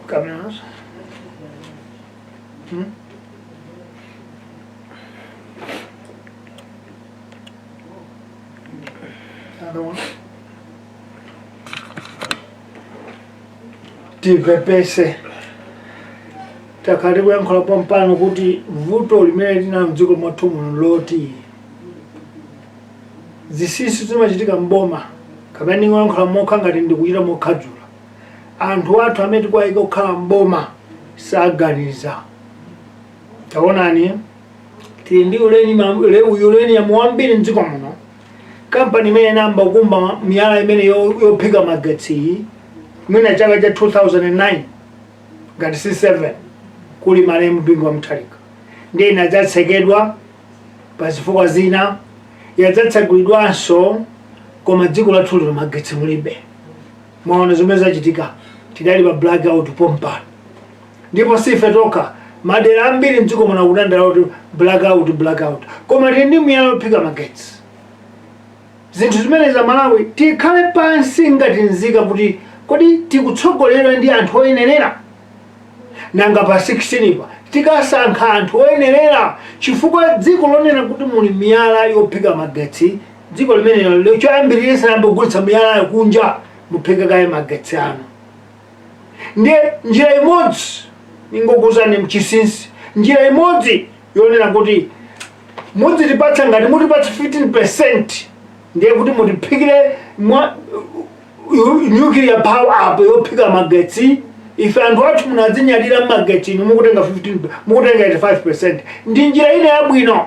Cameras. Another one. Tipepese takati kuyankhula pompano kuti vuto limene lina mdziko mwathu muno loti zisisi zimachitika mboma kapena kuyankhula mokha ngati ndikuchita mokhadzula anthu athu amene tikuwayika kukhala mboma saganiza. Taonani tili ndi uleni ya muwambiri mdziko muno. Kampani imene inamba kumba miyala imene yophika magetsi mwina chaka cha 2009 ngati C7 kuli malemu bingu wa Mutharika ndiye inadzatsekedwa pazifukwa zina yadzatsegulidwanso koma dziko lathu lino magetsi mulibe. Mwaona zomwe zachitika tidali pa blackout pompano ndipo sife tokha madera ambiri mdziko muno akudandala kuti blackout koma tili ndi miyala yophika magetsi. Zinthu zimene za Malawi tikhale pansi ngati nzika kuti kodi tikutsogoleredwa ndi anthu oyenerera nanga pa 16 pa tikasankha anthu oyenerera chifukwa dziko lonena kuti muli miyala yophika magetsi dziko limenelo choyambirira sanambe kugulitsa miyala yokunja muphika kaye magetsi anu. Ndiye njira imodzi ingokuzani mchisinsi njira imodzi yonena kuti mudzitipatsa ngati mutipatsa 15% ndiye kuti mutiphikire nuclear power up yophika magetsi. Ife anthu athu munadzinyalira magetsi inu mukutenga 15 mukutenga 85% ndi njira ina yabwino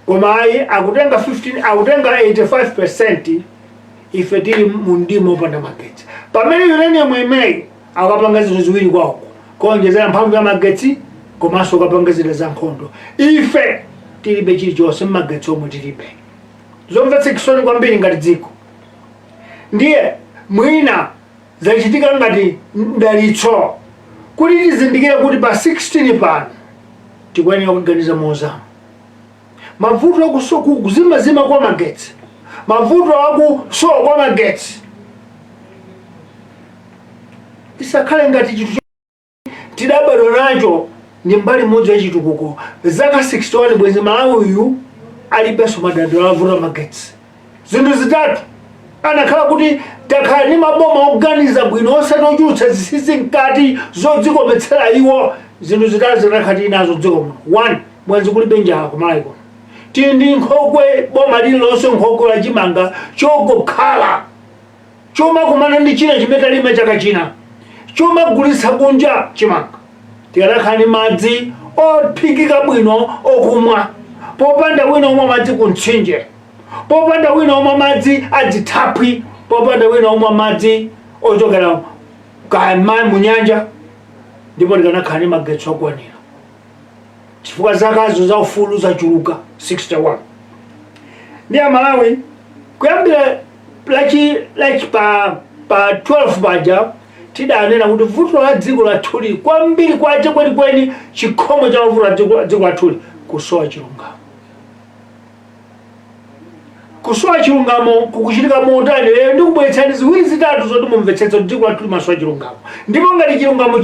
koma ayi akutenga 85% ife tili mundimo opanda magetsi pamene uranium imeneyi akapanga zinthu ziwiri kwako kuonjezera mphamvu ya magetsi komanso akapanga zida za nkhondo. Ife tilibe chilichonse magetsi omwe tilibe. Zomvetsa chisoni kwambiri ngati dziko. Ndiye mwina zachitika ngati mdalitso kuti tizindikire kuti pa 16 pano tikuyenera kuganiza mozama. Mavuto kuzimazima kwa magetsi, mavuto akusowa kwa magetsi tisakhale ngati chinthu tidabadwa nacho ndi mbali imodzi ya chitukuko. Zaka 61 bwenzi Malawi uyu alibenso madandaulo avuto magetsi. Zinthu zitatu anakhala kuti takhala ni maboma oganiza bwino osatochulutsa zisisi mkati zodzikometsera iwo. Zinthu zitatu zinakhati nazo dziko muno. 1 bwenzi kulibe njala ku Malawi kuno. Tili ndi nkhokwe boma lililonse nkhokwe la chimanga chokokhala choma kumana ndi china chimene lime chaka china choma gulitsa kunja chimanga. Tikadakhala ni madzi ophikika bwino okumwa popanda wina omwe madzi kumtsinje popanda wina omwe madzi adzithaphwi popanda wina omwe madzi ochokera mu nyanja ndipo tikanakhala ni magetsi okwanira chifukwa zakazo za ufulu zachuluka 61. Ndi Malawi kuyambira pa 12 paja tidanena kuti vuto la dziko lathuli kwambiri kwache kwenikweni chikhomo cha vuto la dziko lathuli kusowa chilungamo. Kusowa chilungamo kukuchitika motani lero ndikubweretsani ziwiri zitatu zoti mumvetsetse kuti dziko lathuli masowa chilungamo. Ndipo ngati chilungamo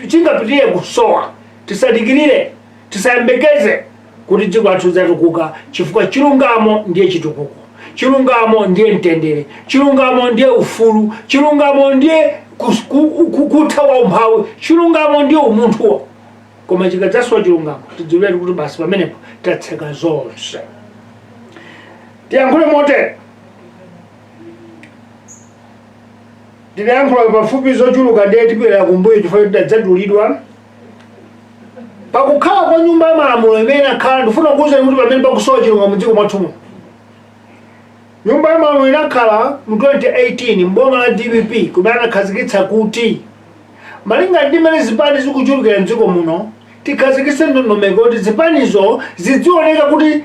chingapitirire kusowa tisadikirire tisayembekeze kuti dziko lathu zatukuka chifukwa chilungamo ndiye chitukuko, chilungamo ndiye mtendere, chilungamo ndiye ufulu, chilungamo ndiye kuthawa umphawi, chilungamo ndiye umunthuwo. Koma chikadzasowa chilungamo tidziwire kuti basi pamenepo tatseka zonse. Tiyankhule motere tiyankhula pafupi zochuluka ndiye tipita kumbuyo chifukwa tidadzadulidwa. Pakukhala kwa nyumba ya malamulo imene inakhala ndifuna kuwuzani kuti pamene pakusowa chilungamo m'dziko mwathu. Nyumba ya malamulo inakhala mu 2018 mboma la DPP kumene anakhazikitsa kuti malinga ndi mmene zipani zikuchulukira m'dziko muno tikhazikitse ndondomeko kuti zipanizo zizioneka kuti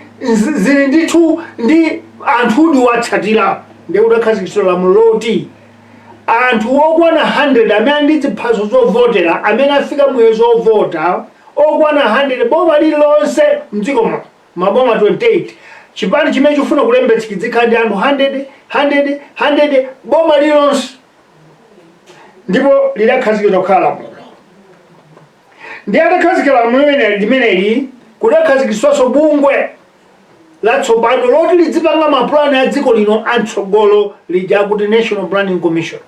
zili ndithu ndi anthudi watsatira. Ndiye kudakhazikitsa lamulo loti anthu okwana 100 amene ndi ziphaso zovotera amene afika muyezo ovota okwana 100 boma lililonse m'dziko muno maboma 28 chipani chimene chifuna kulembetsa chidzikhale anthu 100 boma lilonse ndipo lidakhazikitsa kukhala lamulo. Ndi atakhazikitsa lamulo limeneli kudakhazikitsanso bungwe latsopano loti lidzipanga mapulani a dziko lino atsogolo lija kuti National Planning Commission.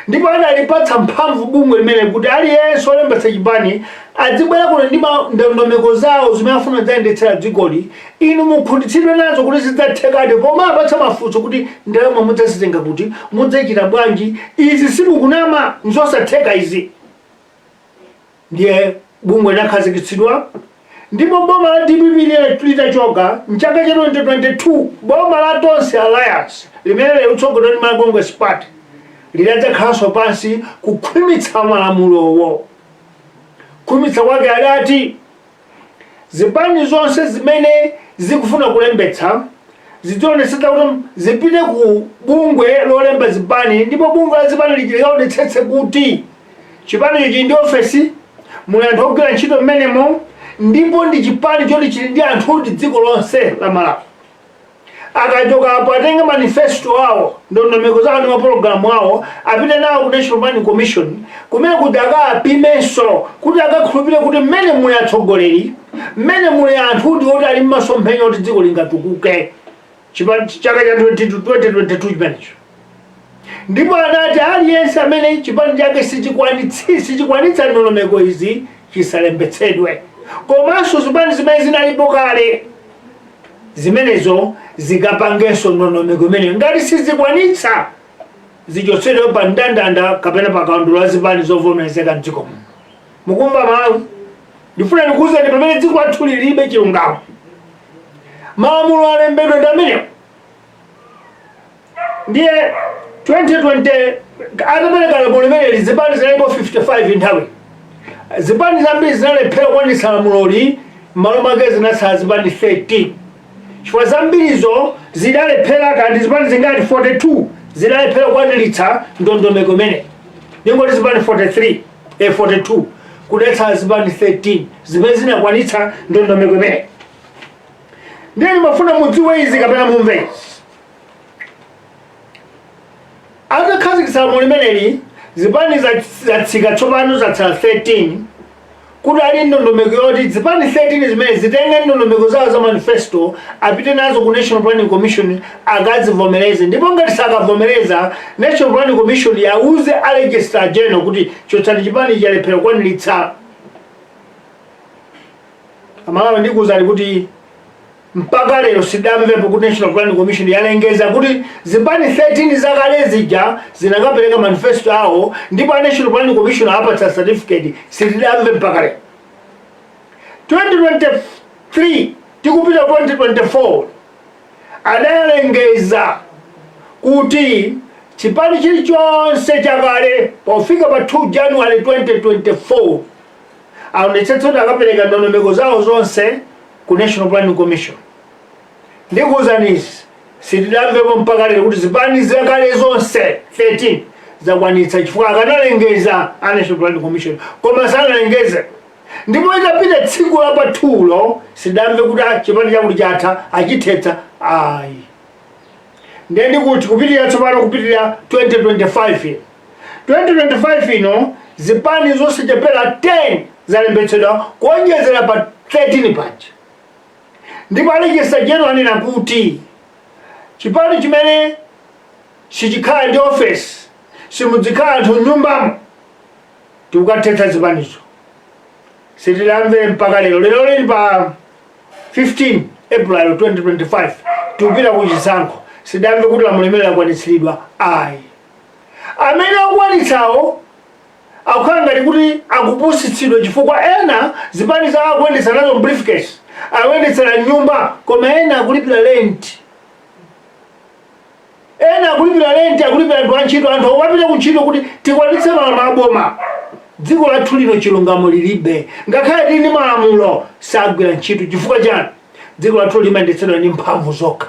Ndipo adalipatsa mphamvu bungwe limene kuti aliyense olembetsa chipani adzibwera kuno ndi ndondomeko zawo zimene afuna dzayendetsera dzikoli. Inu mukhutitsidwe nazo kuti zidzathekadi, koma apatsa mafunso kuti ndalama mudzazitenga kuti, mudzachita bwanji, izi simukunama, nzosatheka izi. Ndiye bungwe linakhazikitsidwa. Ndipo boma la DPP litachoka mchaka cha 2022 boma la Tonse Alliance limene likutsogolera ndi Congress Party lidadzakhalanso pansi kukhwimitsa malamulowo. Kukhwimitsa kwake adati zipani zonse zimene zikufuna kulembetsa zidzaonetsetsa kuti zipite ku bungwe lolemba zipani, ndipo bungwe la zipani likaonetsetse kuti chipani ichi ndi ofesi muli anthu ogwira ntchito mmenemo, ndipo ndi chipani choti chili ndi anthu ndi dziko lonse la Malawi. Akachoka apo atenge manifesto awo, ndondomeko zawo ndi mapulogalamu awo, apite nawo ku National Planning Commission kumene kuti akapimenso kuti akakhulupirire kuti mmene muli atsogoleri, mmene muli anthu ndi oti ali m'masomphenya oti dziko lingatukuke. Chaka cha 2022 chimenecho. Ndipo anati aliyense amene chipani chake sichikwanitsa ndondomeko izi chisalembetsedwe. Komanso zipani zimene zinalipo kale zimenezo zikapangenso ndondomeko imene ngati sizikwanitsa zichotsedwe pa mndandanda kapena pa kaundula la zipani zovomerezeka m'dziko muno. Mukumva Malawi? Ndifuna ndikuwuzeni pamene dziko lathu lilibe chilungamo. Malamulo alembedwa ndi amenewo. Ndiye 2020 atapereka lamulo limene zipani zinalipo 55 nthawi. Zipani zambiri zinalephera kukwaniritsa lamuloli, m'malo mwake zinatsala zipani 13. Chifukwa zambirizo zidalephera, kandi zipani zingati 42 zidalephera kukwaniritsa ndondomeko imene. Ndingoti zipani 42 kudatsala zipani 13 zimene zinakwanitsa ndondomeko imene. Ndiye ndimafuna mudziwe izi kapena mumve izi. Atakhazikitsa lamulo limeneli zipani zatsika tsopano zatsala 13 kuti ali ndondomeko yoti zipani 13 zimene zitenge ndondomeko zawo za manifesto apite nazo ku National Planning Commission akazivomereze. Ndipo ngati sakavomereza National Planning Commission yauze a Registrar General kuti chotsani chipani chalephera kukwaniritsa. Amalawi ndikuwuzani kuti mpaka lero sidamvepo kuti National Planning Commission yalengeza kuti zipani 13 zakale zija zinakapereka manifesto awo, ndipo National Planning Commission apatsa certificate sidamve mpaka lero. 2023 tikupita 2024 adalengeza kuti chipani chilichonse chakale pofika pa 2 January 2024 aonetsetse kuti akapereka ndondomeko zawo zonse ku National Planning Commission. Ndikuwuzani sitidamvepo mpaka lero kuti zipani zakale zonse 13 zakwanitsa, chifukwa akanalengeza a National Planning Commission koma sanalengeze. Ndipo itapita tsiku la patulo sidamve kuti chipani chakuti chatha achithetsa ayi. Ndiye ndikuti kupitirira tsopano kupitirira 2025 ino zipani zonse chapela 10 zalembetsedwa kuonjezera pa 13 paja. Ndipo Registrar General anena kuti chipani chimene sichikhala ndi office simudzikhala anthu m'nyumbamo tikukathetsa zipanizo. Sitidamve mpaka lero. Lero lili pa 15 April 2025 tikupita ku chisankho. Sidamve kuti lamulo limene lakwanitsiridwa ayi. Amene akwanitsawo akukhala ngati kuti akupusitsidwa, chifukwa ena zipani zawo akuyendetsa nazo briefcase, akuyendetsera nyumba, koma ena akulipira rent. Akulipira anthu antchito, anthu akupita kuntchito kuti tikwanitse malamulo aboma. Dziko lathu lino chilungamo lilibe, ngakhale tili ndi malamulo sagwira ntchito. Chifukwa chani? Dziko lathu limayendetsedwa ndi mphamvu zokha.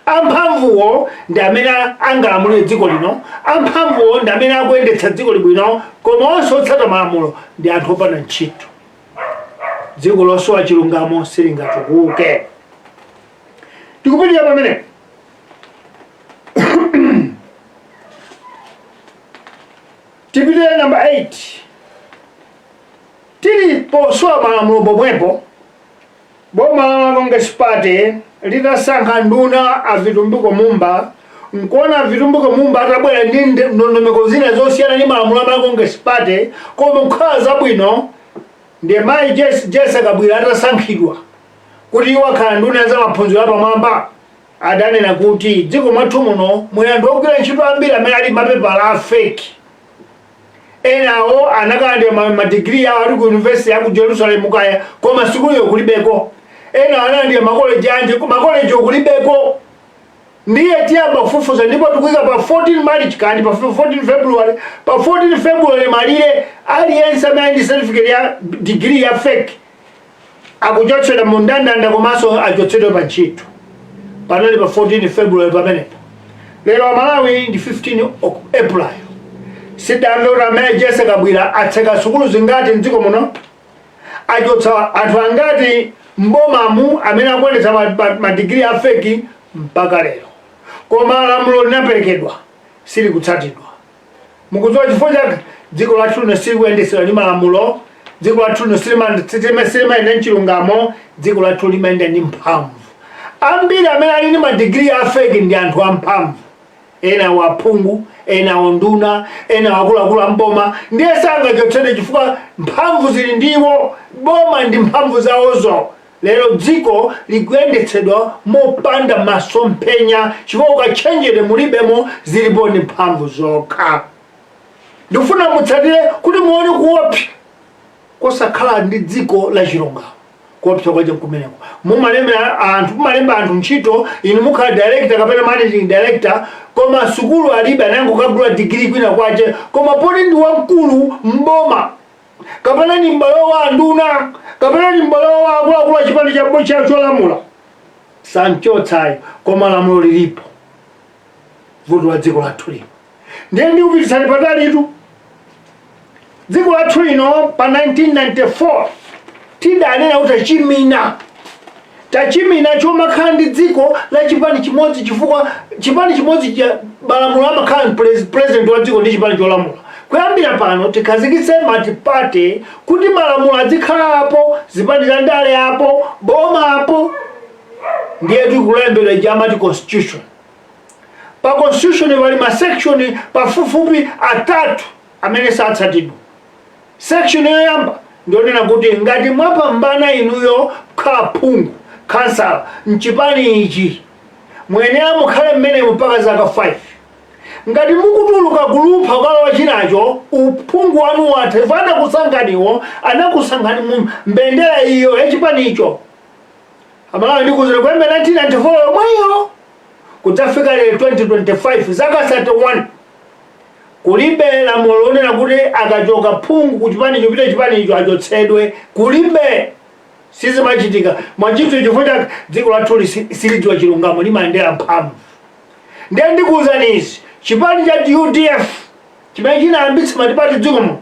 Amphamvuwo ndi amene angalamulire dziko lino, amphamvuwo ndi amene akuyendetsa dziko libwino, koma onse otsata malamulo ndi anthu opanda ntchito. Dziko losowa chilungamo silingatukuke. tikupitira pamene tipitire number 8 tili poswa malamulo pomwepo boma la Congress Party litasankha nduna a Vitumbuko Mumba nkuona Vitumbuko Mumba atabwera ndi ndondomeko zina zosiyana ndi malamulo a Congress Party koma nkhala zabwino ndiye mayi Jesse Kabwira atasankhidwa kuti iwo akhala nduna za maphunziro apamwamba adanena kuti dziko mwathu muno muli anthu ogwira ntchito ambiri amene ali mapepala a fake enawo anakandi madigiri awo ali ku university ya ku Jerusalem kaya koma sikuliyo kulibeko ena anandi makoleji anje makoleji kulibeko ndiye tiyamba kufufuza ndipo tukuyika pa 14 March kandi pa 14 February pa 14 February malire aliyense amene certificate ya degree ya fake akuchotsedwa mu ndandanda komanso achotsedwa pa ntchito panali pa 14 February pamenepo lero Malawi ndi 15 April sidamvera amene Jesse Kabwira atseka sukulu zingati mdziko muno achotsa anthu angati mbomamu amene akuendetsa madigiri a fake mpaka lero koma lamulo linaperekedwa sili kutsatidwa mukudziwa chifukwa chake dziko lathu lino sili kuyendetsedwa ndi malamulo dziko lathu lino silimayenda mchilungamo dziko lathu limayenda ndi mphamvu ambiri amene ali ndi madigiri a fake ndi anthu amphamvu ena waphungu ena onduna ena wakuluakulu amboma ndiye sangachotsedwe chifukwa mphamvu zili ndiwo boma ndi mphamvu zawozo lero dziko likuyendetsedwa mopanda masomphenya chifukwa ukachenjere mulibemo zilipo ndi mphamvu zokha ndikufuna mutsatire kuti muone kuopsa kosakhala ndi dziko la chilungamo kuopsa kwaje kumeneko mumalemba anthu ntchito inu mukhala director kapena managing director koma sukulu alibe anango kagula degree kwina kwache koma poti ndi wamkulu mboma kapena ni mbalo wa nduna kapena ni mbalo wa akuluakulu chipande cha bocha cholamula sanchotsayo koma lamulo lilipo vuto wa dziko lathu lino ndiye ndikupititsani patali itu dziko lathu lino pa 1994 tidanena kuti tachimina chomakhala ndi dziko la chipani chimodzi chifukwa chipani chimodzi cha malamulo amakhala president wa dziko ndi chipani cholamula kuyambira pano tikhazikitse multi-party kuti malamulo adzikhala apo zipani za ndale apo boma apo ndiye tikulembera chamati constitution pa constitution pali masection pafupifupi atatu amene satsatidwa section yoyamba ndionena kuti ngati mwapambana inuyo kukhala phungu kansala mchipani ichi muyenera mukhale mmenemo mpaka zaka 5 ngati mukutuluka kulupha ukalowa chinacho uphungu wanu wathe anakusankhani mu mbendera iyo ya chipani icho Amalawi ndikuzira kuyamba 1994 yomweyo kudzafika lero 2025 zaka 31 kulibe lamulo lonena kuti akachoka phungu kuchipani chopita chipani icho achotsedwe kulibe sizimachitika mwachitso chifukwa dziko lathu silidziwa chilungamo limayendera mphamvu ndiye ndikuwuzani izi chipani cha UDF chimene chinayambitsa matipati dzikomo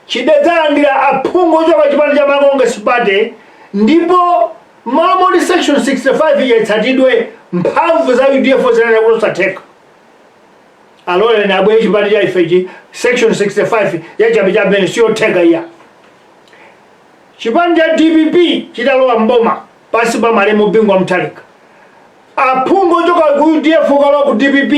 chidadzalandira aphungu ochoka chipani cha Congress Party ndipo mamodi section 65 yatsatidwe mphamvu za UDF zinena kuti satheka alole na abwe chipani cha ifeji section 65 ya chabe cha bene siyotheka iya chipani cha DPP chitalowa mboma pasi pa malemu bingwa mtalika aphungu ochoka ku UDF ukalowa ku DPP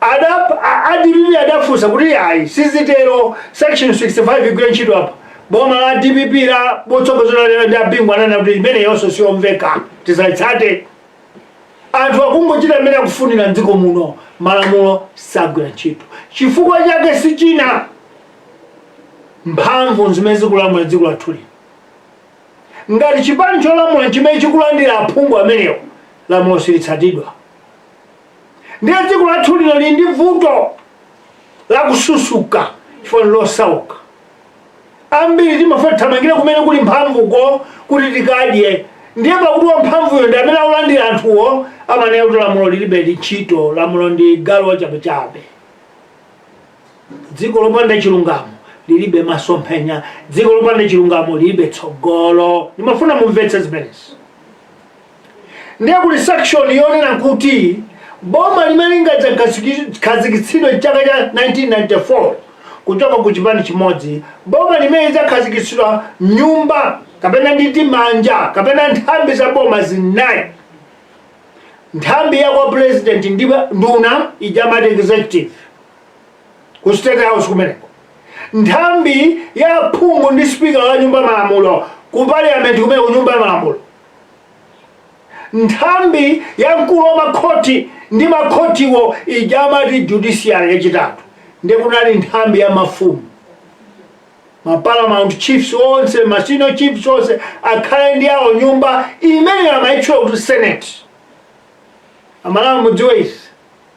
DPP adafusa kuti ayi sizitero section 65 igwire ntchito apa boma la DPP la botsogozera la bingwa nana kuti imene yonso siyomveka tisaitsate anthu akungochita mmene akufunira mdziko muno malamulo sagwira ntchito chifukwa chake sichina mphamvu zimene zikulamula dziko lathu lino ngati chipani cholamula chimene chikulandira aphungu amenewo lamulo silitsatidwa ndiye dziko lathu lino lili ndi vuto la kususuka chifukwa losauka ambiri timafuna tithamangire kumene kuli mphamvuko kuti tikadye ndiye pakuti wamphamvuyo ndi amene akulandira anthuwo amanena kuti lamulo lilibe ntchito lamulo ndi galu wachabechabe dziko lopanda chilungamo lilibe masomphenya dziko lopanda chilungamo lilibe tsogolo ndimafuna mumvetse zimenezi ndiye kuli section yonena kuti boma limelinga khazikitsidwe chaka cha 1994 kutoka ku chipani chimodzi boma limene khazikitsidwa nyumba kapena nditi manja kapena nthambi za boma zinayi. Nthambi ya kwa president nduna ijamati executive ku State House kumeneko. Nthambi ya phungu ndi speaker wa nyumba malamulo ku parliament kumene ku nyumba ya malamulo. Nthambi ya mkulu wa makhoti ndi makhotiwo ijamati judiciary yachitatu. Ndiye kunali nthambi ya mafumu. Paramount chiefs onse, senior chiefs onse akhale ndi awo nyumba imene amaitchula kuti Senate. Amalawi mudziwe izi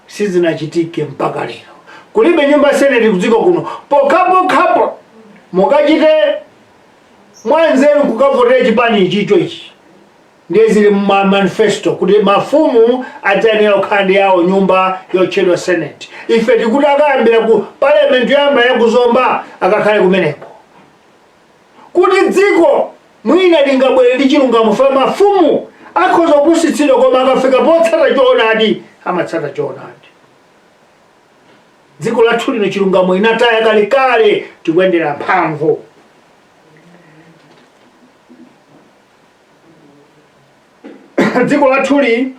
sizinachitike mpaka lero. Kulibe nyumba Senate kudziko kuno. Pokapo mukachite mwanzeru kukavotera chipani ichicho ichi. Ndiye zili manifesto kuti mafumu atenera kukhala ndi awo nyumba yotchedwa Senate. Ife tikuti akayambira ku parliament yamba yakuzomba akakhale kumeneko. Kuti dziko mwina lingabwere ndi chilungamo fa mafumu akhoza kupusitsidwa koma akafika potsata choonadi amatsata choonadi. Dziko lathu lino chilungamo inataya kalekale tikuyendera mphamvu. Dziko lathuli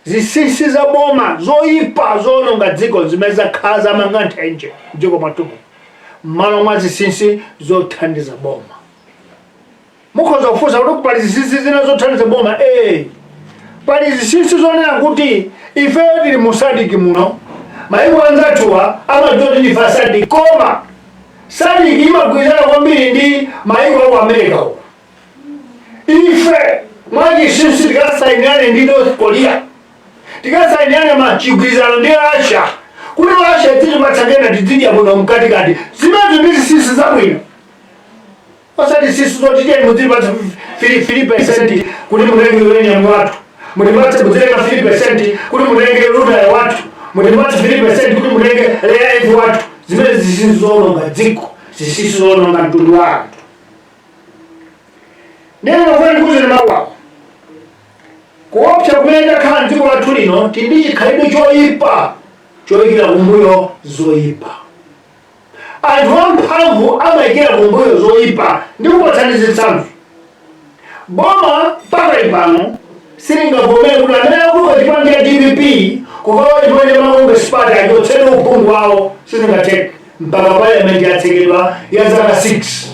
zisisi za boma zoyipa zononga dziko zimene zakhala zamanga nthenje dziko mwatumu m'malo mwa zisisi zothandiza boma. Mukhoza kufunsa kuti pali zisisi zina zothandiza boma. Pali zisisi zonena kuti ifeyo tili mu SADC muno mayiko anzathuwa amadzoti ndifa SADC koma SADC imagwirizana kwambiri ndi mayiko aku America uko. Ife mwachisisi tikasainirane ndi North Korea, tikasainirane machigwirizano ndi Russia kuti Russia tichipatsakena tizidya muno mkatikati zimezo ndi zisisi zabwino. Osati sisi zotitiye muzipatsa 3% kuti mulenge uranium watu, mulipatsa muzilenga 3% kuti mulenge ruda ya watu, mulipatsa 3% kuti mulenge rare earth watu. Zimene zisisi zononga dziko, zisisi zononga mtundu wa anthu. Nene nofuna kuze mawa kuopsa kumene takhala mdziko lathu lino tindi chikhalidwe choyipa choyikira kumbuyo zoyipa. Anthu amphamvu amayikira kumbuyo zoyipa ndi kupatsanizitsanzo. Boma mpaka pano silingavomere kuti amene akuti chipangira GDP kukawa chipanje makonge sipata achotsedwa uphungu wawo sizingatheke mpaka parliament yatsekedwa ya zaka 6.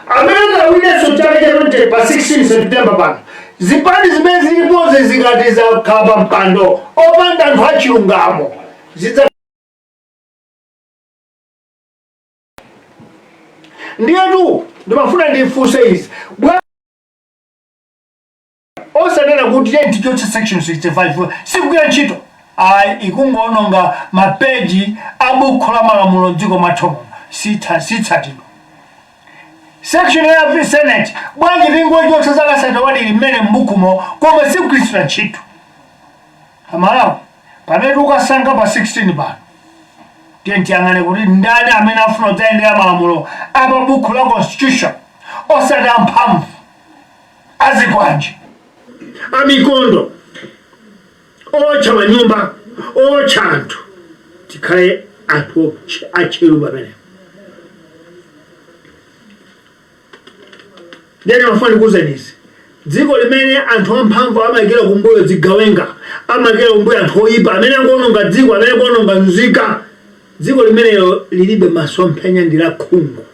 Amene awinenso chaka cha 20 pa 16 September pano zipani zimene zilipoze zikati zakhala pa mpando opanda anthu achilungamo ndiyetu ndimafuna ndifunse izi osanena kuti ndichotse section 65 sikugwira ntchito ikungononga mapeji abuku la malamulo dziko mwathu sitsatidwa. Section ya Senate bwanji lingochotsa zaka satawadi limene mbukumo koma sikugwiritsidwa ntchito. Amalawi pamene ukasankha pa 16 pano tiyang'ane kuti ndani amene afuna kudzayendera malamulo apa buku la constitution osati amphamvu azikwanji amikondo otcha manyumba otcha anthu tikhale anthu acheru pamene. Ndene mafani kuzenizi dziko limene anthu amphamvu amayikira kumbuyo zigawenga amayikira kumbuyo anthu oyipa amene angononga dziko amene angononga nzika. Dziko limenelo lilibe masomphenya ndi la khungu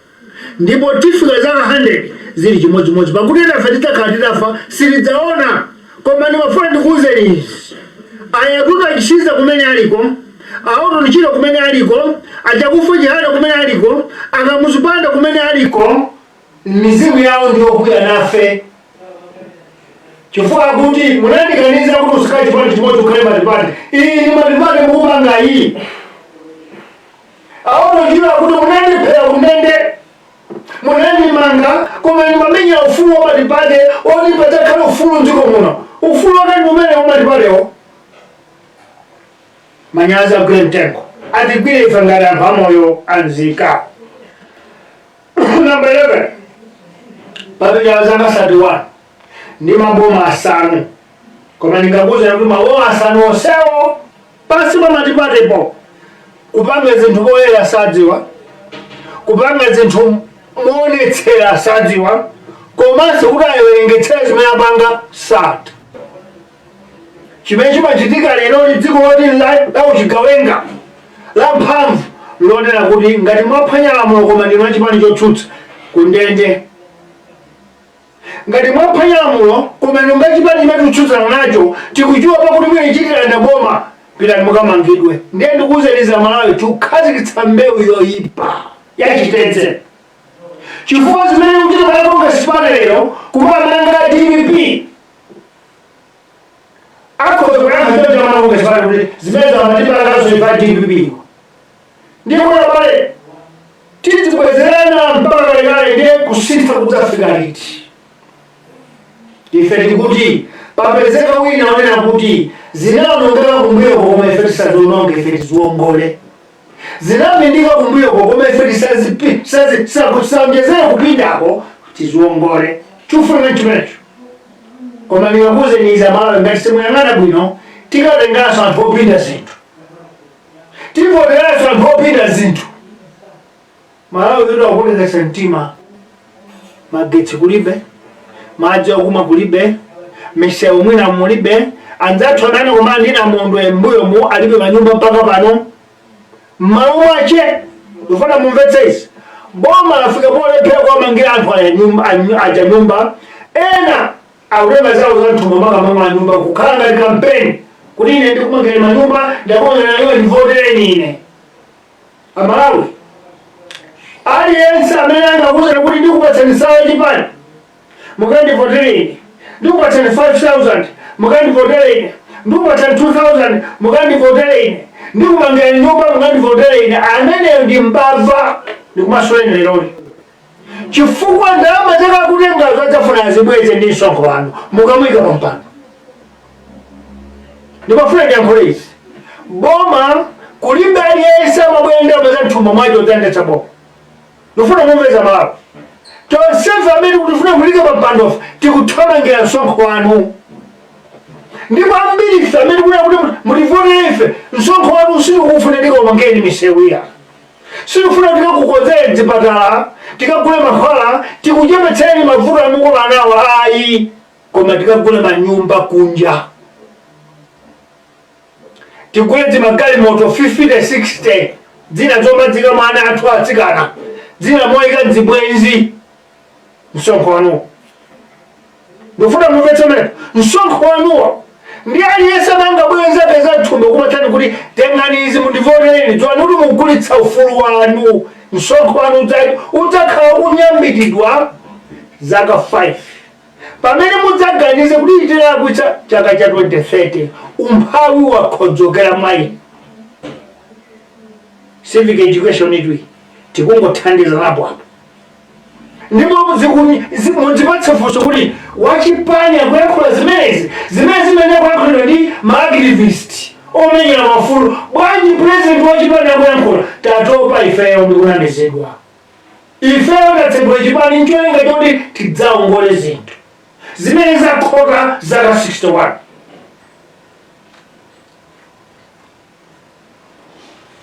ndipo tifika zaka 100 zili chimodzimodzi pakuti ife titakhala titafa silidzaona. Koma ndimafuna ndikuwuzeni ayakuti achisiza kumene aliko aotonikira kumene aliko achakufa chihada kumene aliko akamuzipanda kumene aliko mizimu yawo ndiyokuya nafe chifukwa kuti munandikaniza kuti usikaye chipande chimodzi ukhale matipande. Iyi ndi matipande mukupanga iyi aotonikira kuti munandiphera kunende munandimanga koma ndimamenya ufulu wa matipande otipadzakhala ufulu mdziko muno. Ufulu wakati mumene umatipadewo manyazi agwire mtengo atigwire ife ngati anthu amoyo anzika. Number 11 papeja zaka 31 ndi maboma asanu. Koma ndikakuza kuti maboma asanu onsewo pansi pa Matipatepo kupanga zinthu poyera sadziwa, kupanga zinthu moonetsera sadziwa, komanso kuti ayiwerengetsere zimene apanga sata. Chimene chimachitika lero ndi dziko loti la uchigawenga la mphamvu lonena kuti ngati mwaphwanya lamulo koma ndinu achipani chotsutsa kundende. Ngati mwaphwanya lamulo koma ndinu ngachipani chimene titsutsana nacho tikuchiwa pakuti muyichitira ndaboma pitani mukamangidwe. Ndiye ndikuwuzeniza Malawi tikukhazikitsa mbewu yoyipa yachitedze. Chifukwa zimene kuchita pala Congress Party lero kumamalanga DPP akhoza kuyankha chama Congress Party kuti zimene zamatipalakazo ipa DPP. Ndiye kuna pale titi kubwezerana mpaka kalekale ndiye kusintha kudzafika liti. Ife tikuti papezeka wina onena kuti zinawonongeka kumbuyo koma ife tisazononge ife tiziwongole. Zinapindika kumbuyo koma ife tisazonjezere kupindako tiziwongole. Chifukwa chimenecho. Koma ndikakuze niza Malawi ngati simuyang'ana bwino tikatenganso anthu opinda zinthu. Tivoteranso anthu opinda zinthu. Malawi kuti akupeza mtima. Magetsi kulibe, madzi akumwa kulibe, misewu mwina mulibe, anzathu amene koma ndina mondwe mbuyo mu alibe manyumba mpaka pano. Malo mwache ufuna mumvetse izi. Boma lafika polephera kuwamangira anthu aja nyumba ena akulema zawo za mthumba mpaka mama nyumba kukhala ngati kampeni kuti ine ndikumangira manyumba ndakonera iwe ndivotere ine. Amalawi aliyense amene angakuza kuti ndikupatsani sawa chipani mukandivotere ine, ndikupatsani 5,000 mukandivotere ine, ndikupatsani 2,000 mukandivotere ine, ndikumangira nyumba mukandivotere ine, ameneyo ndi mbava ndikumaswena leroli. Chifukwa ndalama zakakutenga zadzafuna zibweze ndi msonkho wanu mukamwika pampando. Ndimafuna ndiyankhule izi. Boma kulibe aliyense amabwera ndalama za mthumba mwacho odzandetsa boma. Ndifuna mumveza Malawi. Tonsefe amene kutifuna mulike pampando tikuthamangira msonkho wanu. Ndipo ambiri ife amene kuti mulivotere ife msonkho wanu usikuufuna ndikomangeni misewu ya. Sinufuna tikakukonzera zipatala, tikagule mankhwala, tikuchepetseni mavuto amuko anawo ayi, koma tikagule manyumba kunja. Tigule magalimoto 50-60, zina zoma zika mwana athu atsikana, zina moyika nzibwenzi. Msonkho wanu. Ndifuna mumvetse mene, msonkho wanuwo ndi aliyense angabwenza peza mthumba kumatani kuti tengani izi mundivotereni dzwani kuti mugulitsa ufulu wanu. Msonkho wanu udzakhala kunyambitidwa zaka 5 pamene mudzaganize kuti ichitira kuitsa chaka cha 2030 umphawi wakhodzokera mwayi. Civic education idwi tikungothandiza lapo apo. Ndipo muzipatse funso kuti wachipani akuyankhula zimene zimene akuyankhula ndi maaktivist omenyera mafulu. Bwanji president wachipani akuyankhula tatopa ifeyo ndikunamizidwa. Ifeyo tatsegula chipani ncholinga choti tidzawongole zinthu zimene zakhota zaka 61.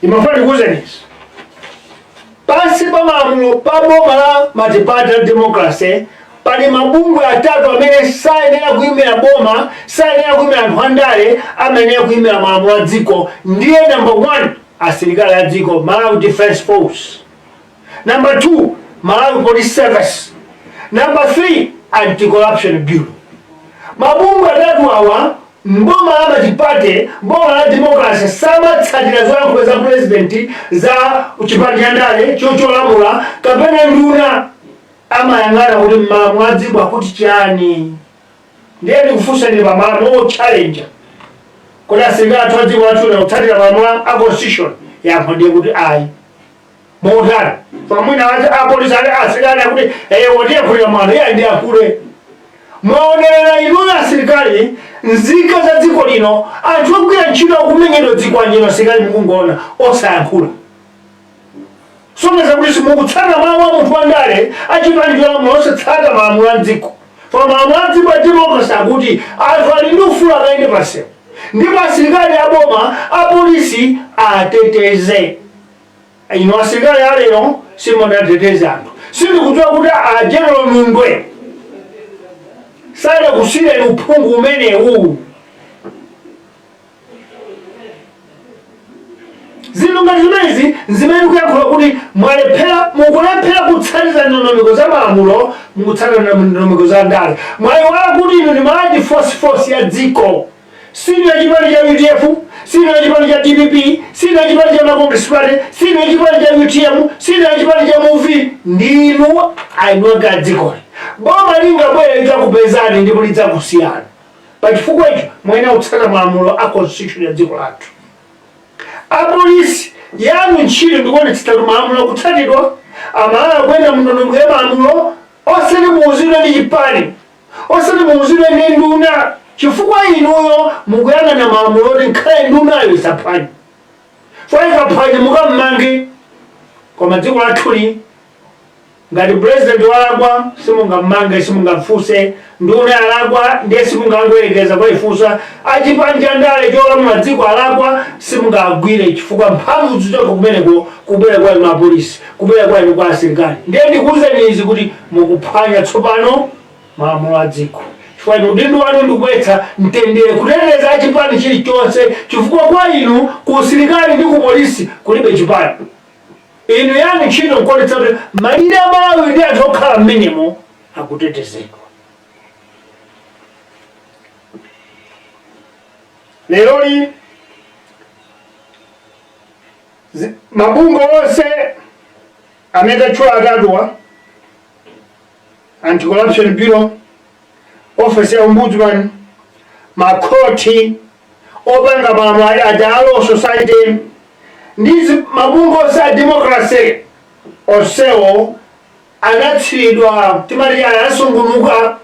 Imafuna ndikuwuzenizi. Pansi pa malamulo pa boma la Matipatepo democracy pali mabungwe atatu amene sayenera kuyimira boma, sayenera kuyimira anthu andale, amayenera kuyimira malamulo a dziko. Ndiye number 1 asilikali a dziko, Malawi Defense Force. Number 2 Malawi Police Service. Number 3 Anti-Corruption Bureau. Mabungwe atatu awa mboma la Matipatepo, boma la democracy samatsatira zoyankhula za president za chipani cha ndale chocholamula kapena nduna amayang'ana kuti malamulo a dziko akuti chani. Ndiye ndikufunsa ndi pamalo challenge kuti asilikali athu a dziko athu kutsatira malamulo a constitution yankho ndiye kuti ayi. Motani pamwina apolisi ali asilikali akuti wotiyankhulira mwana iye ndi akule. Mwaonerera inuyo asilikali nzika za dziko lino anthu ogwira ntchito akumenyedwa dziko anjeno asilikali mukungoona osayankhula. Soneza kuti simukutsata malamulo a munthu wandale achipani cholamulo osatsata malamulo a dziko. for malamulo pa democracy akuti anthu ali ndi ufulu akaende pasewu ndipo asilikali aboma apolisi ateteze. Ino asilikali alero simunateteze anthu sindikudziwa kuti a General Mungwe sale kusire uphungu umenewu. Zinthu ngati zimenezi zimene kuyankhula kuti mukulephera kutsatira ndondomeko za malamulo, mukutsatira ndondomeko za ndale. Mwayiwala kuti ino ndi Malawi force ya dziko, sino chipani cha UDF, sino chipani cha DPP, sino chipani cha Congress Party, sino chipani cha UTM, sino chipani cha Muvi. Ndinu ainoka dzikoli. Boma lingabwera litakupezani ndipo lidzakusiyana. Pachifukwa icho mwene kutsatira malamulo a constitution ya dziko lathu. Apolisi yanu ntchito ndikuonetsa kuti malamulo akutsatidwa, amala kwenda mndondomeko ya malamulo, osati muuzidwe ndi chipani, osati muuzidwe ndi nduna. Chifukwa inuyo mukuyang'ana malamulo kuti nkhale ndunayo isaphwanye. Fwa ikaphwanye mukammange, koma dziko lathuli ngati president walagwa simungammange, simungamfunse, nduna yalagwa ndiye simungangoyerekeza kwayifunsa, achipani cha ndale cholamula dziko alagwa simungagwire chifukwa mphamvu zichoka kumeneko kubwera kwa inu apolisi, kubwera kwa inu kwa asilikali. Ndiye ndikuwuzeni izi kuti mukuphwanya tsopano malamulo a dziko. Chifukwa inu udindo wanu ndikubweretsa mtendere kuteteza achipani chilichonse, chifukwa kwa inu ku asilikali ndi ku polisi kulibe chipani. Inu yani ntchito nkuonetsa kuti malire a Malawi ndi anthu okhala m'menemo akutetezedwa. Leroli mabungo onse amene atchula atatuwa, Anti-Corruption Bureau, Office ya Ombudsman, makhoti opanga malamulo a Dialogue Society, ndizi mabungo onse a democracy onsewo anatsiridwa timati anasungunuka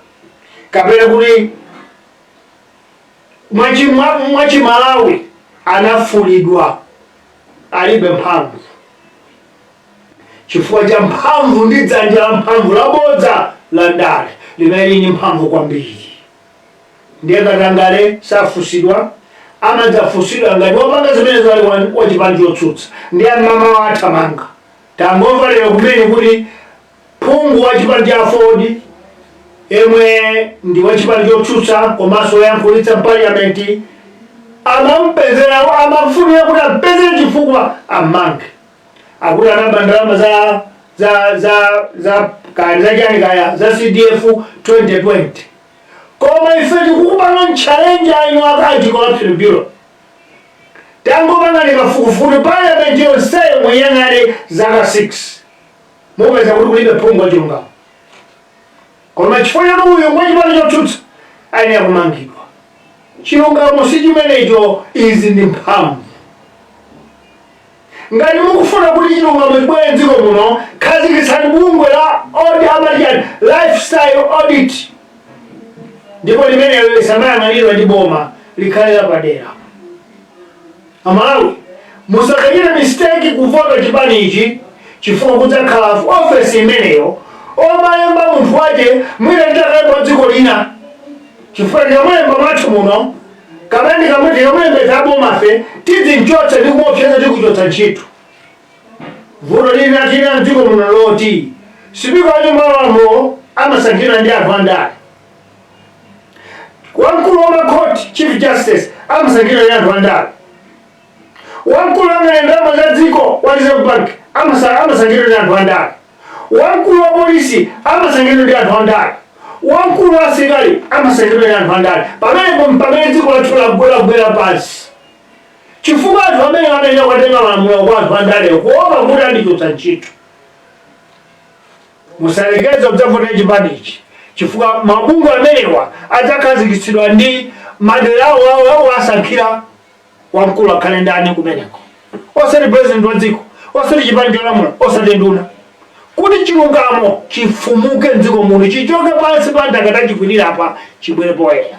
kapena kuti mwachi Malawi anafulidwa alibe mphamvu. Chifukwa cha mphamvu ndi dzanja la mphamvu labodza la ndale limene lili mphamvu kwambiri. Ndiye katangale safusidwa amadzafusidwa ngati wapanga zimene zali wachipani chotsutsa ndiye mama wathamanga. Tangomva lero kumene kuti phungu wachipani cha Ford emwe ndi wachipani chotsutsa komanso yankhulitsa mpaliamenti amampezera amafunira kuti ampezere chifukwa amange. Akuti anamba ndalama za chani kaya za CDF 2020. Koma ife tikukupanga challenge ino a Anti-Corruption Bureau. Tangopanga kafukufuku parliament yonseyo mwiyang'ane zaka 6. Mupeza kuti kulibe phungu wachilungamo. Koma chifukwa cha uyo mwachipani chotsutsa ayenera kumangidwa. Chilungamo si chimenecho, izi ndi mphamvu. Ngati mukufuna kuti chilungamo chibwere m'dziko muno, khazikitsani bungwe la lifestyle audit. Ndipo limene lisamayang'anidwa ndi boma likhale lapadera. Amalawi musakachite mistake kuvota chipani ichi chifukwa kudzakhala office imeneyo omalemba munthu wache mwina nditakalemba dziko lina. Chifukwa ndikamulemba mwathu muno kapena ndikamulembetsa abomafe tidzinchotsa ndi kumuopseza tikuchotsa ntchito. Vuto lili latina mdziko muno loti Spika wa Nyumba ya Malamulo amasankhidwa ndi anthu andale. Wamkulu wa makoti Chief Justice amasankhidwa ndi anthu andale. Wamkulu wa ndalama za dziko wa Reserve Bank amasankhidwa ndi anthu andale. Wamkulu wa polisi amasankhidwa ndi anthu andale. Wamkulu wa asilikali amasankhidwa ndi anthu andale. Pamene dziko lathu lagwera pansi. Chifukwa anthu amene amenewa kutenga malamulo kwa anthu andale kuopa kuti andichotsa ntchito. Musalekeze kudzavota chipani ichi. Chifukwa mabungwe amenewa adzakhazikitsidwa ndi madera awo asankhira wamkulu akhale ndani kumeneko. Osati president wa dziko, osati chipani cholamula, osati nduna. Kuti chilungamo chifumuke m'dziko muno chichoke pansi pa ndakata chikwirira apa chibwere poyera.